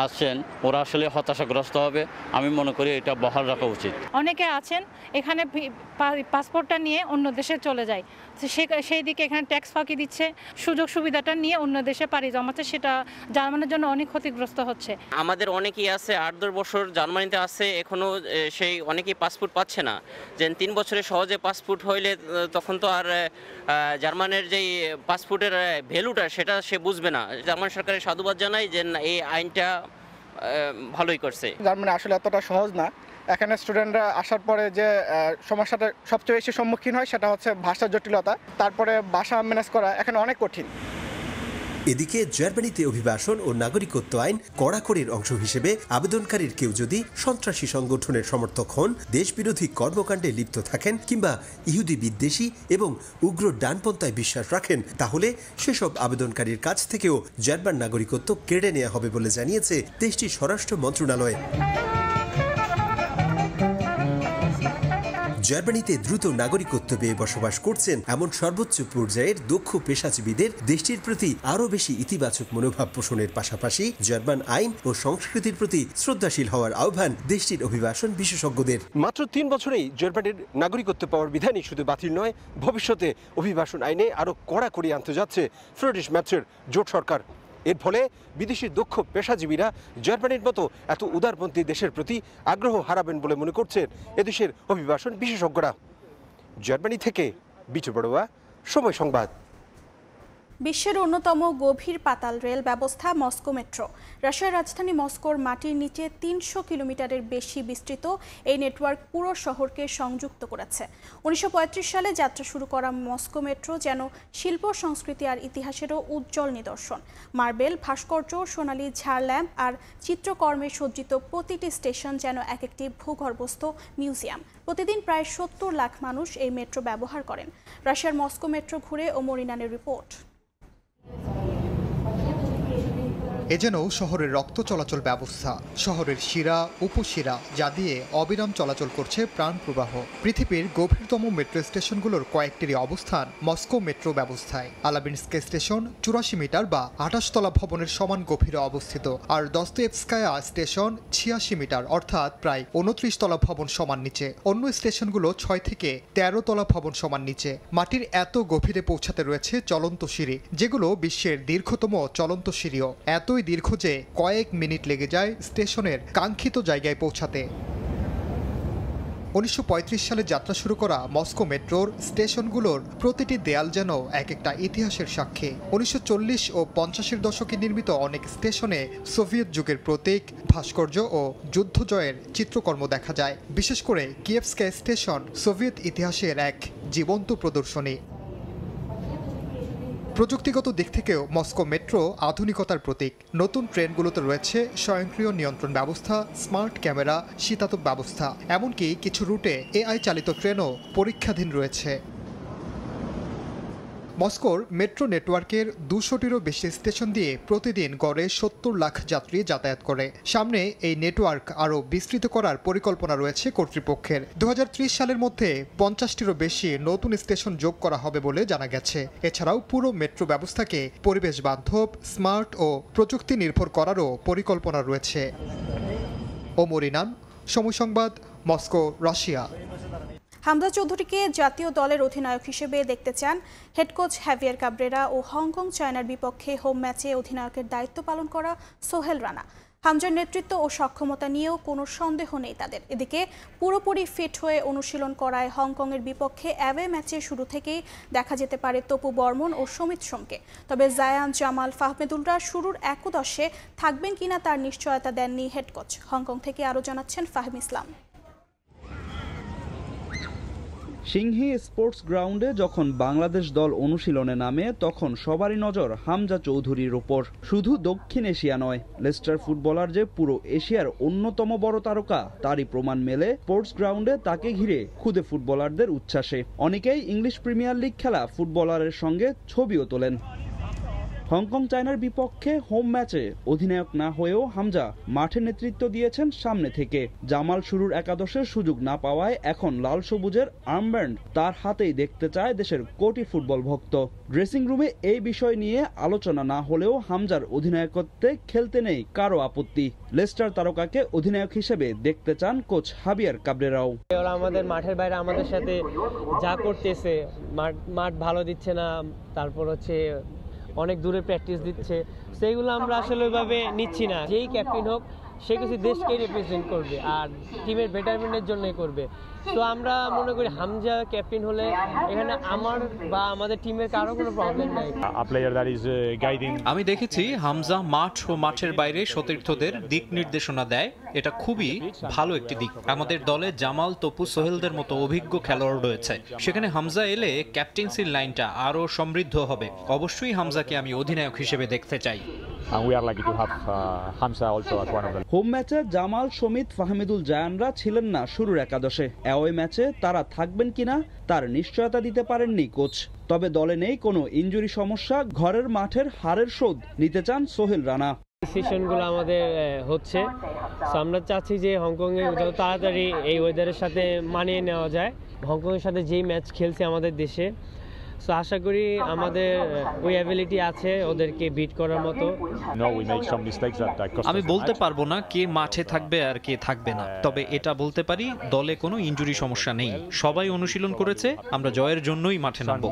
আসছেন, ওরা আসলে হতাশাগ্রস্ত হবে। আমি মনে করি এটা বহাল রাখা উচিত। অনেকে আছেন এখানে পাসপোর্টটা নিয়ে অন্য দেশে চলে যায়, সেই দিকে এখানে ট্যাক্স ফাঁকি দিচ্ছে, সুযোগ সুবিধাটা নিয়ে অন্য দেশে পাড়ি জমাচ্ছে, সেটা জার্মানির জন্য অনেক ক্ষতিগ্রস্ত হচ্ছে। আমাদের অনেকেই আছে 8-10 বছর জার্মানিতে আছে, এখনও সেই অনেকেই পাসপোর্ট পাচ্ছে না। যে 3 বছরে সহজে পাসপোর্ট হইলে তখন তো আর জার্মানের যেই পাসপোর্টের ভ্যালুটা সেটা সে বুঝবে না। জার্মান সরকারের সাধুবাদ জানাই যে এই আইনটা ভালোই করছে। জার্মানি আসলে এতটা সহজ না। এখানে স্টুডেন্টরা আসার পরে যে সমস্যাটা সবচেয়ে বেশি সম্মুখীন হয় সেটা হচ্ছে ভাষার জটিলতা, তারপরে ভাষা ম্যানেজ করা এখানে অনেক কঠিন। এদিকে জার্মানিতে অভিবাসন ও নাগরিকত্ব আইন কড়াকড়ির অংশ হিসেবে আবেদনকারীর কেউ যদি সন্ত্রাসী সংগঠনের সমর্থক হন, দেশবিরোধী কর্মকাণ্ডে লিপ্ত থাকেন কিংবা ইহুদি বিদ্বেষী এবং উগ্র ডানপন্থায় বিশ্বাস রাখেন, তাহলে সেসব আবেদনকারীর কাছ থেকেও জার্মান নাগরিকত্ব কেড়ে নেওয়া হবে বলে জানিয়েছে দেশটির স্বরাষ্ট্র মন্ত্রণালয়। জার্মানিতে দ্রুত নাগরিকত্ব পেয়ে বসবাস করছেন এমন সর্বোচ্চ পর্যায়ের দক্ষ পেশাজীবীদের দেশটির প্রতি আরও বেশি ইতিবাচক মনোভাব পোষণের পাশাপাশি জার্মান আইন ও সংস্কৃতির প্রতি শ্রদ্ধাশীল হওয়ার আহ্বান দেশটির অভিবাসন বিশেষজ্ঞদের। মাত্র 3 বছরেই জার্মানির নাগরিকত্ব পাওয়ার বিধানই শুধু বাতিল নয়, ভবিষ্যতে অভিবাসন আইনে আরও কড়াকড়ি আনতে যাচ্ছে ফ্রিডরিশ ম্যার্জের জোট সরকার। এর ফলে বিদেশি দক্ষ পেশাজীবীরা জার্মানির মতো এত উদারপন্থী দেশের প্রতি আগ্রহ হারাবেন বলে মনে করছেন এদেশের অভিবাসন বিশেষজ্ঞরা। জার্মানি থেকে বিটু বড়ুয়া, সময় সংবাদ। বিশ্বের অন্যতম গভীর পাতাল রেল ব্যবস্থা মস্কো মেট্রো। রাশিয়ার রাজধানী মস্কোর মাটির নিচে 300 কিলোমিটারের বেশি বিস্তৃত এই নেটওয়ার্ক পুরো শহরকে সংযুক্ত করেছে। 1935 সালে যাত্রা শুরু করা মস্কো মেট্রো যেন শিল্প, সংস্কৃতি আর ইতিহাসেরও উজ্জ্বল নিদর্শন। মার্বেল, ভাস্কর্য, সোনালী ঝাড়ল্যাম্প আর চিত্রকর্মে সজ্জিত প্রতিটি স্টেশন যেন এক একটি ভূগর্ভস্থ মিউজিয়াম। প্রতিদিন প্রায় 70 লাখ মানুষ এই মেট্রো ব্যবহার করেন। রাশিয়ার মস্কো মেট্রো ঘুরে ওমর ইনানের রিপোর্ট। এ যেন শহরের রক্ত চলাচল ব্যবস্থা, শহরের শিরা উপশিরা, যা দিয়ে অবিরাম চলাচল করছে প্রাণ প্রবাহ। পৃথিবীর গভীরতম মেট্রো স্টেশনগুলোর কয়েকটিরই অবস্থান মস্কো মেট্রো ব্যবস্থায়। আলাবিনস্কে স্টেশন 84 মিটার বা 28 তলা ভবনের সমান গভীরে অবস্থিত, আর দস্তয়েভস্কায়া স্টেশন 86 মিটার অর্থাৎ প্রায় 29 তলা ভবন সমান নিচে। অন্য স্টেশনগুলো 6 থেকে 13 তলা ভবন সমান নিচে। মাটির এত গভীরে পৌঁছাতে রয়েছে চলন্ত সিঁড়ি, যেগুলো বিশ্বের দীর্ঘতম চলন্ত সিঁড়িও। এতই দীর্ঘ যে কয়েক মিনিট লেগে যায় স্টেশনের কাঙ্ক্ষিত জায়গায় পৌঁছাতে। 1935 সালে যাত্রা শুরু করা মস্কো মেট্রোর স্টেশনগুলোর প্রতিটি দেয়াল যেন এক একটা ইতিহাসের সাক্ষী। 1940 ও 50-এর দশকে নির্মিত অনেক স্টেশনে সোভিয়েত যুগের প্রতীক, ভাস্কর্য ও যুদ্ধজয়ের চিত্রকর্ম দেখা যায়। বিশেষ করে কিয়েভস্কা স্টেশন সোভিয়েত ইতিহাসের এক জীবন্ত প্রদর্শনী। প্রযুক্তিগত দিক থেকেও মস্কো মেট্রো আধুনিকতার প্রতীক। নতুন ট্রেনগুলোতে রয়েছে স্বয়ংক্রিয় নিয়ন্ত্রণ ব্যবস্থা, স্মার্ট ক্যামেরা, শীতাতপ ব্যবস্থা, এমনকি কিছু রুটে এআই চালিত ট্রেনও পরীক্ষাধীন রয়েছে। মস্কোর মেট্রো নেটওয়ার্কের 200টিরও বেশি স্টেশন দিয়ে প্রতিদিন গড়ে 70 লাখ যাত্রী যাতায়াত করে। সামনে এই নেটওয়ার্ক আরও বিস্তৃত করার পরিকল্পনা রয়েছে কর্তৃপক্ষের। 2030 সালের মধ্যে 50টিরও বেশি নতুন স্টেশন যোগ করা হবে বলে জানা গেছে। এছাড়াও পুরো মেট্রো ব্যবস্থাকে পরিবেশ বান্ধব, স্মার্ট ও প্রযুক্তি নির্ভর করারও পরিকল্পনা রয়েছে। ওমর ইনান, সময় সংবাদ, মস্কো, রাশিয়া। হামজা চৌধুরীকে জাতীয় দলের অধিনায়ক হিসেবে দেখতে চান হেড কোচ হ্যাভিয়ার কাবরেরা ও হংকং চায়নার বিপক্ষে হোম ম্যাচে অধিনায়কের দায়িত্ব পালন করা সোহেল রানা। হামজার নেতৃত্ব ও সক্ষমতা নিয়েও কোনো সন্দেহ নেই তাদের। এদিকে পুরোপুরি ফিট হয়ে অনুশীলন করায় হংকংয়ের বিপক্ষে অ্যাওয়ে ম্যাচে শুরু থেকেই দেখা যেতে পারে তপু বর্মন ও সমিত সোমকে। তবে জায়ান, জামাল, ফাহমেদুলরা শুরুর একাদশে থাকবেন কিনা তার নিশ্চয়তা দেননি হেড কোচ। হংকং থেকে আরও জানাচ্ছেন ফাহিম ইসলাম। সিংহি স্পোর্টস গ্রাউন্ডে যখন বাংলাদেশ দল অনুশীলনে নামে তখন সবারই নজর হামজা চৌধুরীর উপর। শুধু দক্ষিণ এশিয়া নয়, লেস্টার ফুটবলার যে পুরো এশিয়ার অন্যতম বড় তারকা তারই প্রমাণ মেলে স্পোর্টস গ্রাউন্ডে তাকে ঘিরে খুদে ফুটবলারদের উচ্ছ্বাসে। অনেকেই ইংলিশ প্রিমিয়ার লিগ খেলা ফুটবলারের সঙ্গে ছবিও তোলেন। হংকং চায়নার বিপক্ষে হোম ম্যাচে অধিনায়ক না হয়েও হামজা মাঠে নেতৃত্ব দিয়েছেন সামনে থেকে। জামাল শুরুর একাদশের সুযোগ না পাওয়ায় এখন লাল সবুজের আর্মব্যান্ড তার হাতেই দেখতে চায় দেশের কোটি ফুটবল ভক্ত। ড্রেসিং রুমে এই বিষয় নিয়ে আলোচনা না হলেও হামজার অধিনায়কত্বে খেলতে নেই কারো আপত্তি। লেস্টার তারকাকে অধিনায়ক হিসেবে দেখতে চান কোচ হাভিয়ার কাবরেরাও। ওরা আমাদের মাঠের বাইরে আমাদের সাথে যা করতেছে, মাঠ ভালো দিচ্ছে না, তারপর হচ্ছে অনেক দূরে প্র্যাকটিস দিচ্ছে, সেইগুলো আমরা আসলে ওইভাবে নিচ্ছি না। যেই ক্যাপ্টেন হোক সে কিছু দেশকে রিপ্রেজেন্ট করবে আর টিমের বেটারমেন্টের জন্যই করবে। তো আমরা মনে করি হামজা ক্যাপ্টেন হলে এখানে আমার বা আমাদের টিমের কারো কোনো প্রবলেম নাই। আমি দেখেছি হামজা মাঠ ও মাঠের বাইরে সতীর্থদের দিক নির্দেশনা দেয়, এটা খুবই ভালো একটি দিক। আমাদের দলে জামাল, তপু, সোহেলদের মতো অভিজ্ঞ খেলোয়াড় রয়েছে, সেখানে হামজা এলে ক্যাপ্টেন্সির লাইনটা আরো সমৃদ্ধ হবে। অবশ্যই হামজাকে আমি অধিনায়ক হিসেবে দেখতে চাই। হোম ম্যাচে জামাল, সমিত, ফাহমেদুল, জায়ানরা ছিলেন না শুরুর একাদশে। অ্যাওয়ে ম্যাচে তারা থাকবেন কিনা তার নিশ্চয়তা দিতে পারেননি কোচ। তবে দলে নেই কোনো ইনজুরি সমস্যা, ঘরের মাঠের হারের শোধ নিতে চান সোহেল রানা। সেশনগুলো আমাদের হচ্ছে, সো আমরা চাচ্ছি যে হংকংয়ে যত তাড়াতাড়ি এই ওয়েদারের সাথে মানিয়ে নেওয়া যায়। হংকংয়ের সাথে যেই ম্যাচ খেলছে আমাদের দেশে, সো আশা করি আমাদের ওই অ্যাবিলিটি আছে ওদেরকে বিট করার মতো। আমি বলতে পারবো না কে মাঠে থাকবে আর কে থাকবে না, তবে এটা বলতে পারি দলে কোনো ইনজুরি সমস্যা নেই, সবাই অনুশীলন করেছে, আমরা জয়ের জন্যই মাঠে নামবো।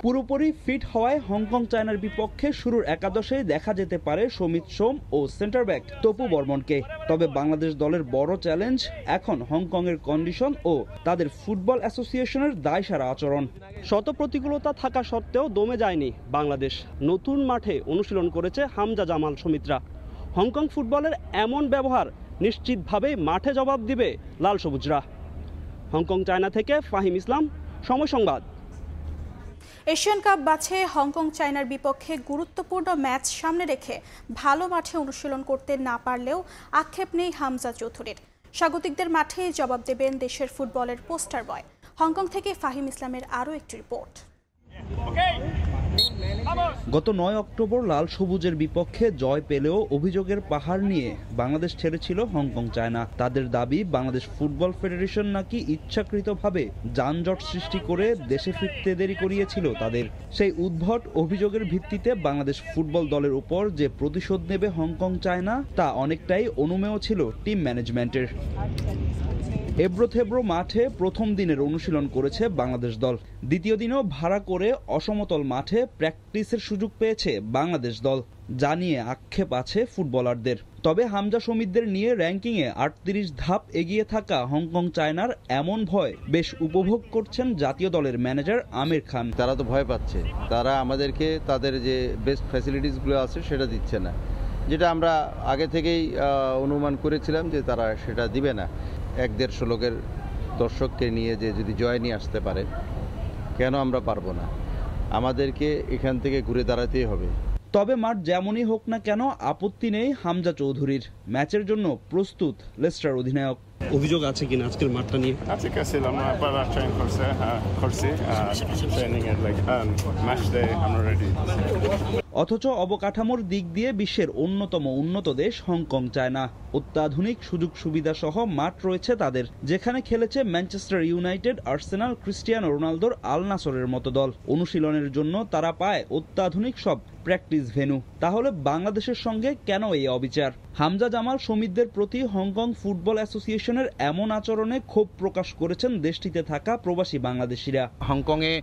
পুরোপুরি ফিট হওয়ায় হংকং চায়নার বিপক্ষে শুরুর একাদশে দেখা যেতে পারে সমিত সোম ও সেন্টার ব্যাক তপু বর্মনকে। তবে বাংলাদেশ দলের বড় চ্যালেঞ্জ এখন হংকংয়ের কন্ডিশন ও তাদের ফুটবল অ্যাসোসিয়েশনের দায়সারা আচরণ। শত প্রতিকূলতা থাকা সত্ত্বেও দমে যায়নি বাংলাদেশ। নতুন মাঠে অনুশীলন করেছে হামজা জামাল সমিতরা। হংকং ফুটবলের এমন ব্যবহার নিশ্চিতভাবেই মাঠে জবাব দিবে লাল সবুজরা। হংকং চায়না থেকে ফাহিম ইসলাম, সময় সংবাদ। এশিয়ান কাপ বাছে হংকং চায়নার বিপক্ষে গুরুত্বপূর্ণ ম্যাচ সামনে রেখে ভালো মাঠে অনুশীলন করতে না পারলেও আক্ষেপ নেই হামজা চৌধুরীর। স্বাগতিকদের মাঠেই জবাব দেবেন দেশের ফুটবলের পোস্টার বয়। হংকং থেকে ফাহিম ইসলামের আরও একটি রিপোর্ট। গত 9 অক্টোবর লাল সবুজের বিপক্ষে জয় পেলেও অভিযোগের পাহাড় নিয়ে বাংলাদেশ ছেড়েছিল হংকং চায়না। তাদের দাবি বাংলাদেশ ফুটবল ফেডারেশন নাকি ইচ্ছাকৃতভাবে যানজট সৃষ্টি করে দেশে ফিরতে দেরি করিয়েছিল তাদের। সেই উদ্ভট অভিযোগের ভিত্তিতে বাংলাদেশ ফুটবল দলের উপর যে প্রতিশোধ নেবে হংকং চায়না তা অনেকটাই অনুমেয় ছিল টিম ম্যানেজমেন্টের। এবড়ো-থেবড়ো মাঠে প্রথম দিনের অনুশীলন করেছে বাংলাদেশ দল। দ্বিতীয় দিনেও ভাড়া করে অসমতল মাঠে প্র্যাকটিসের সুযোগ পেয়েছে বাংলাদেশ দল, যা নিয়ে আক্ষেপ আছে ফুটবলারদের। তবে হামজা সমিতদের নিয়ে র্যাঙ্কিংয়ে 38 ধাপ এগিয়ে থাকা হংকং চায়নার এমন ভয় বেশ উপভোগ করছেন জাতীয় দলের ম্যানেজার আমির খান। তারা তো ভয় পাচ্ছে, তারা আমাদেরকে তাদের যে বেস্ট ফ্যাসিলিটিসগুলো আছে সেটা দিচ্ছে না, যেটা আমরা আগে থেকেই অনুমান করেছিলাম যে তারা সেটা দিবে না। 1-150 লোকের দর্শককে নিয়ে যে যদি জয় নিয়ে আসতে পারে, কেন আমরা পারবো না? আমাদেরকে এখান থেকে ঘুরে দাঁড়াতেই হবে। তবে মাঠ যেমনই হোক না কেন আপত্তি নেই হামজা চৌধুরীর। ম্যাচের জন্য প্রস্তুত লেস্টার অধিনায়ক। অভিযোগ আছে কিনা আজকের মাঠটা নিয়ে? আজকে ছিলাম পারা ট্রেন করছি ট্রেনিং এর লাইক ম্যাচ ডে আমরা রেডি। অথচ অবকাঠামোর দিক দিয়ে বিশ্বের অন্যতম উন্নত দেশ হংকং চায়না। অত্যাধুনিক সুযোগ সুবিধা সহ মাঠ রয়েছে তাদের, যেখানে খেলেছে ম্যানচেস্টার ইউনাইটেড, আর্সেনাল, ক্রিস্টিয়ানো রোনালদোর আল নাসরের মতো দল। অনুশীলনের জন্য তারা পায় অত্যাধুনিক সব প্র্যাকটিস ভেন্যু। তাহলে বাংলাদেশের সঙ্গে কেন এই অবিচার? হামজা জামাল সমিতদের প্রতি হংকং ফুটবল অ্যাসোসিয়েশনের এমন আচরণে ক্ষোভ প্রকাশ করেছেন দেশটিতে থাকা প্রবাসী বাংলাদেশিরা। হংকংয়ে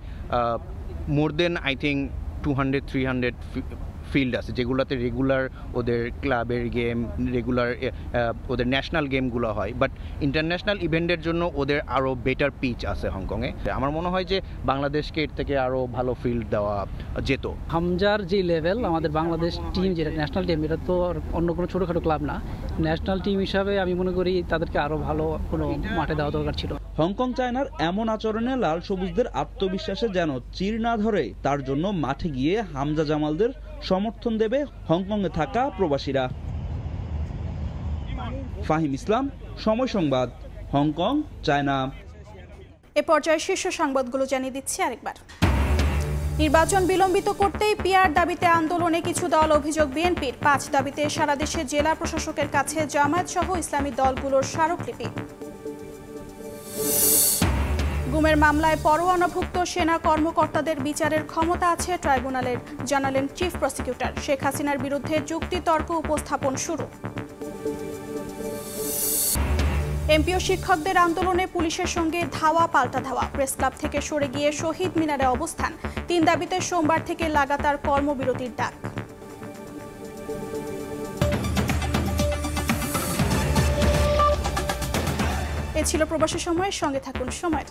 মোর দেন আই থিঙ্ক 200-300 ফিল্ড আছে, যেগুলোতে রেগুলার ওদের ক্লাবের গেম, রেগুলার ওদের ন্যাশনাল গেমগুলো হয়, বাট ইন্টারন্যাশনাল ইভেন্টের জন্য ওদের আরও বেটার পিচ আছে হংকংয়ে। আমার মনে হয় যে বাংলাদেশকে এর থেকে আরও ভালো ফিল্ড দেওয়া যেত। হামজার যে লেভেল, আমাদের বাংলাদেশ টিম যেটা ন্যাশনাল টিম, এটা তো অন্য কোনো ছোটোখাটো ক্লাব না। ন্যাশনাল টিম হিসাবে আমি মনে করি তাদেরকে আরও ভালো কোনো মাঠে দেওয়া দরকার ছিল। হংকং চায়নার এমন আচরণে লাল সবুজদের আত্মবিশ্বাসে যেন চির না ধরে, তার জন্য মাঠে গিয়ে হামজা জামালদের সমর্থন দেবে হংকংয়ে থাকা প্রবাসীরা। ফাহিম ইসলাম, সময় সংবাদ, হংকং, চায়না। এ পর্যায়ে শীর্ষ সংবাদগুলো জানিয়ে দিচ্ছি আরেকবার। নির্বাচন বিলম্বিত করতেই পিআর দাবিতে আন্দোলনে কিছু দল, অভিযোগ বিএনপির। 5 দাবিতে সারা দেশে জেলা প্রশাসকের কাছে জামায়াত সহ ইসলামী দলগুলোর স্মারকলিপি। গুমের মামলায় পরোয়ানাভুক্ত সেনা কর্মকর্তাদের বিচারের ক্ষমতা আছে ট্রাইব্যুনালের, জানালেন চিফ প্রসিকিউটর। শেখ হাসিনার বিরুদ্ধে যুক্তিতর্ক উপস্থাপন শুরু। এমপি ও শিক্ষকদের আন্দোলনে পুলিশের সঙ্গে ধাওয়া পাল্টা ধাওয়া। প্রেস ক্লাব থেকে সরে গিয়ে শহীদ মিনারে অবস্থান। 3 দাবিতে সোমবার থেকে লাগাতার কর্মবিরতির ডাক। এ ছিল প্রবাসী সময়ের সঙ্গে থাকুন সময়।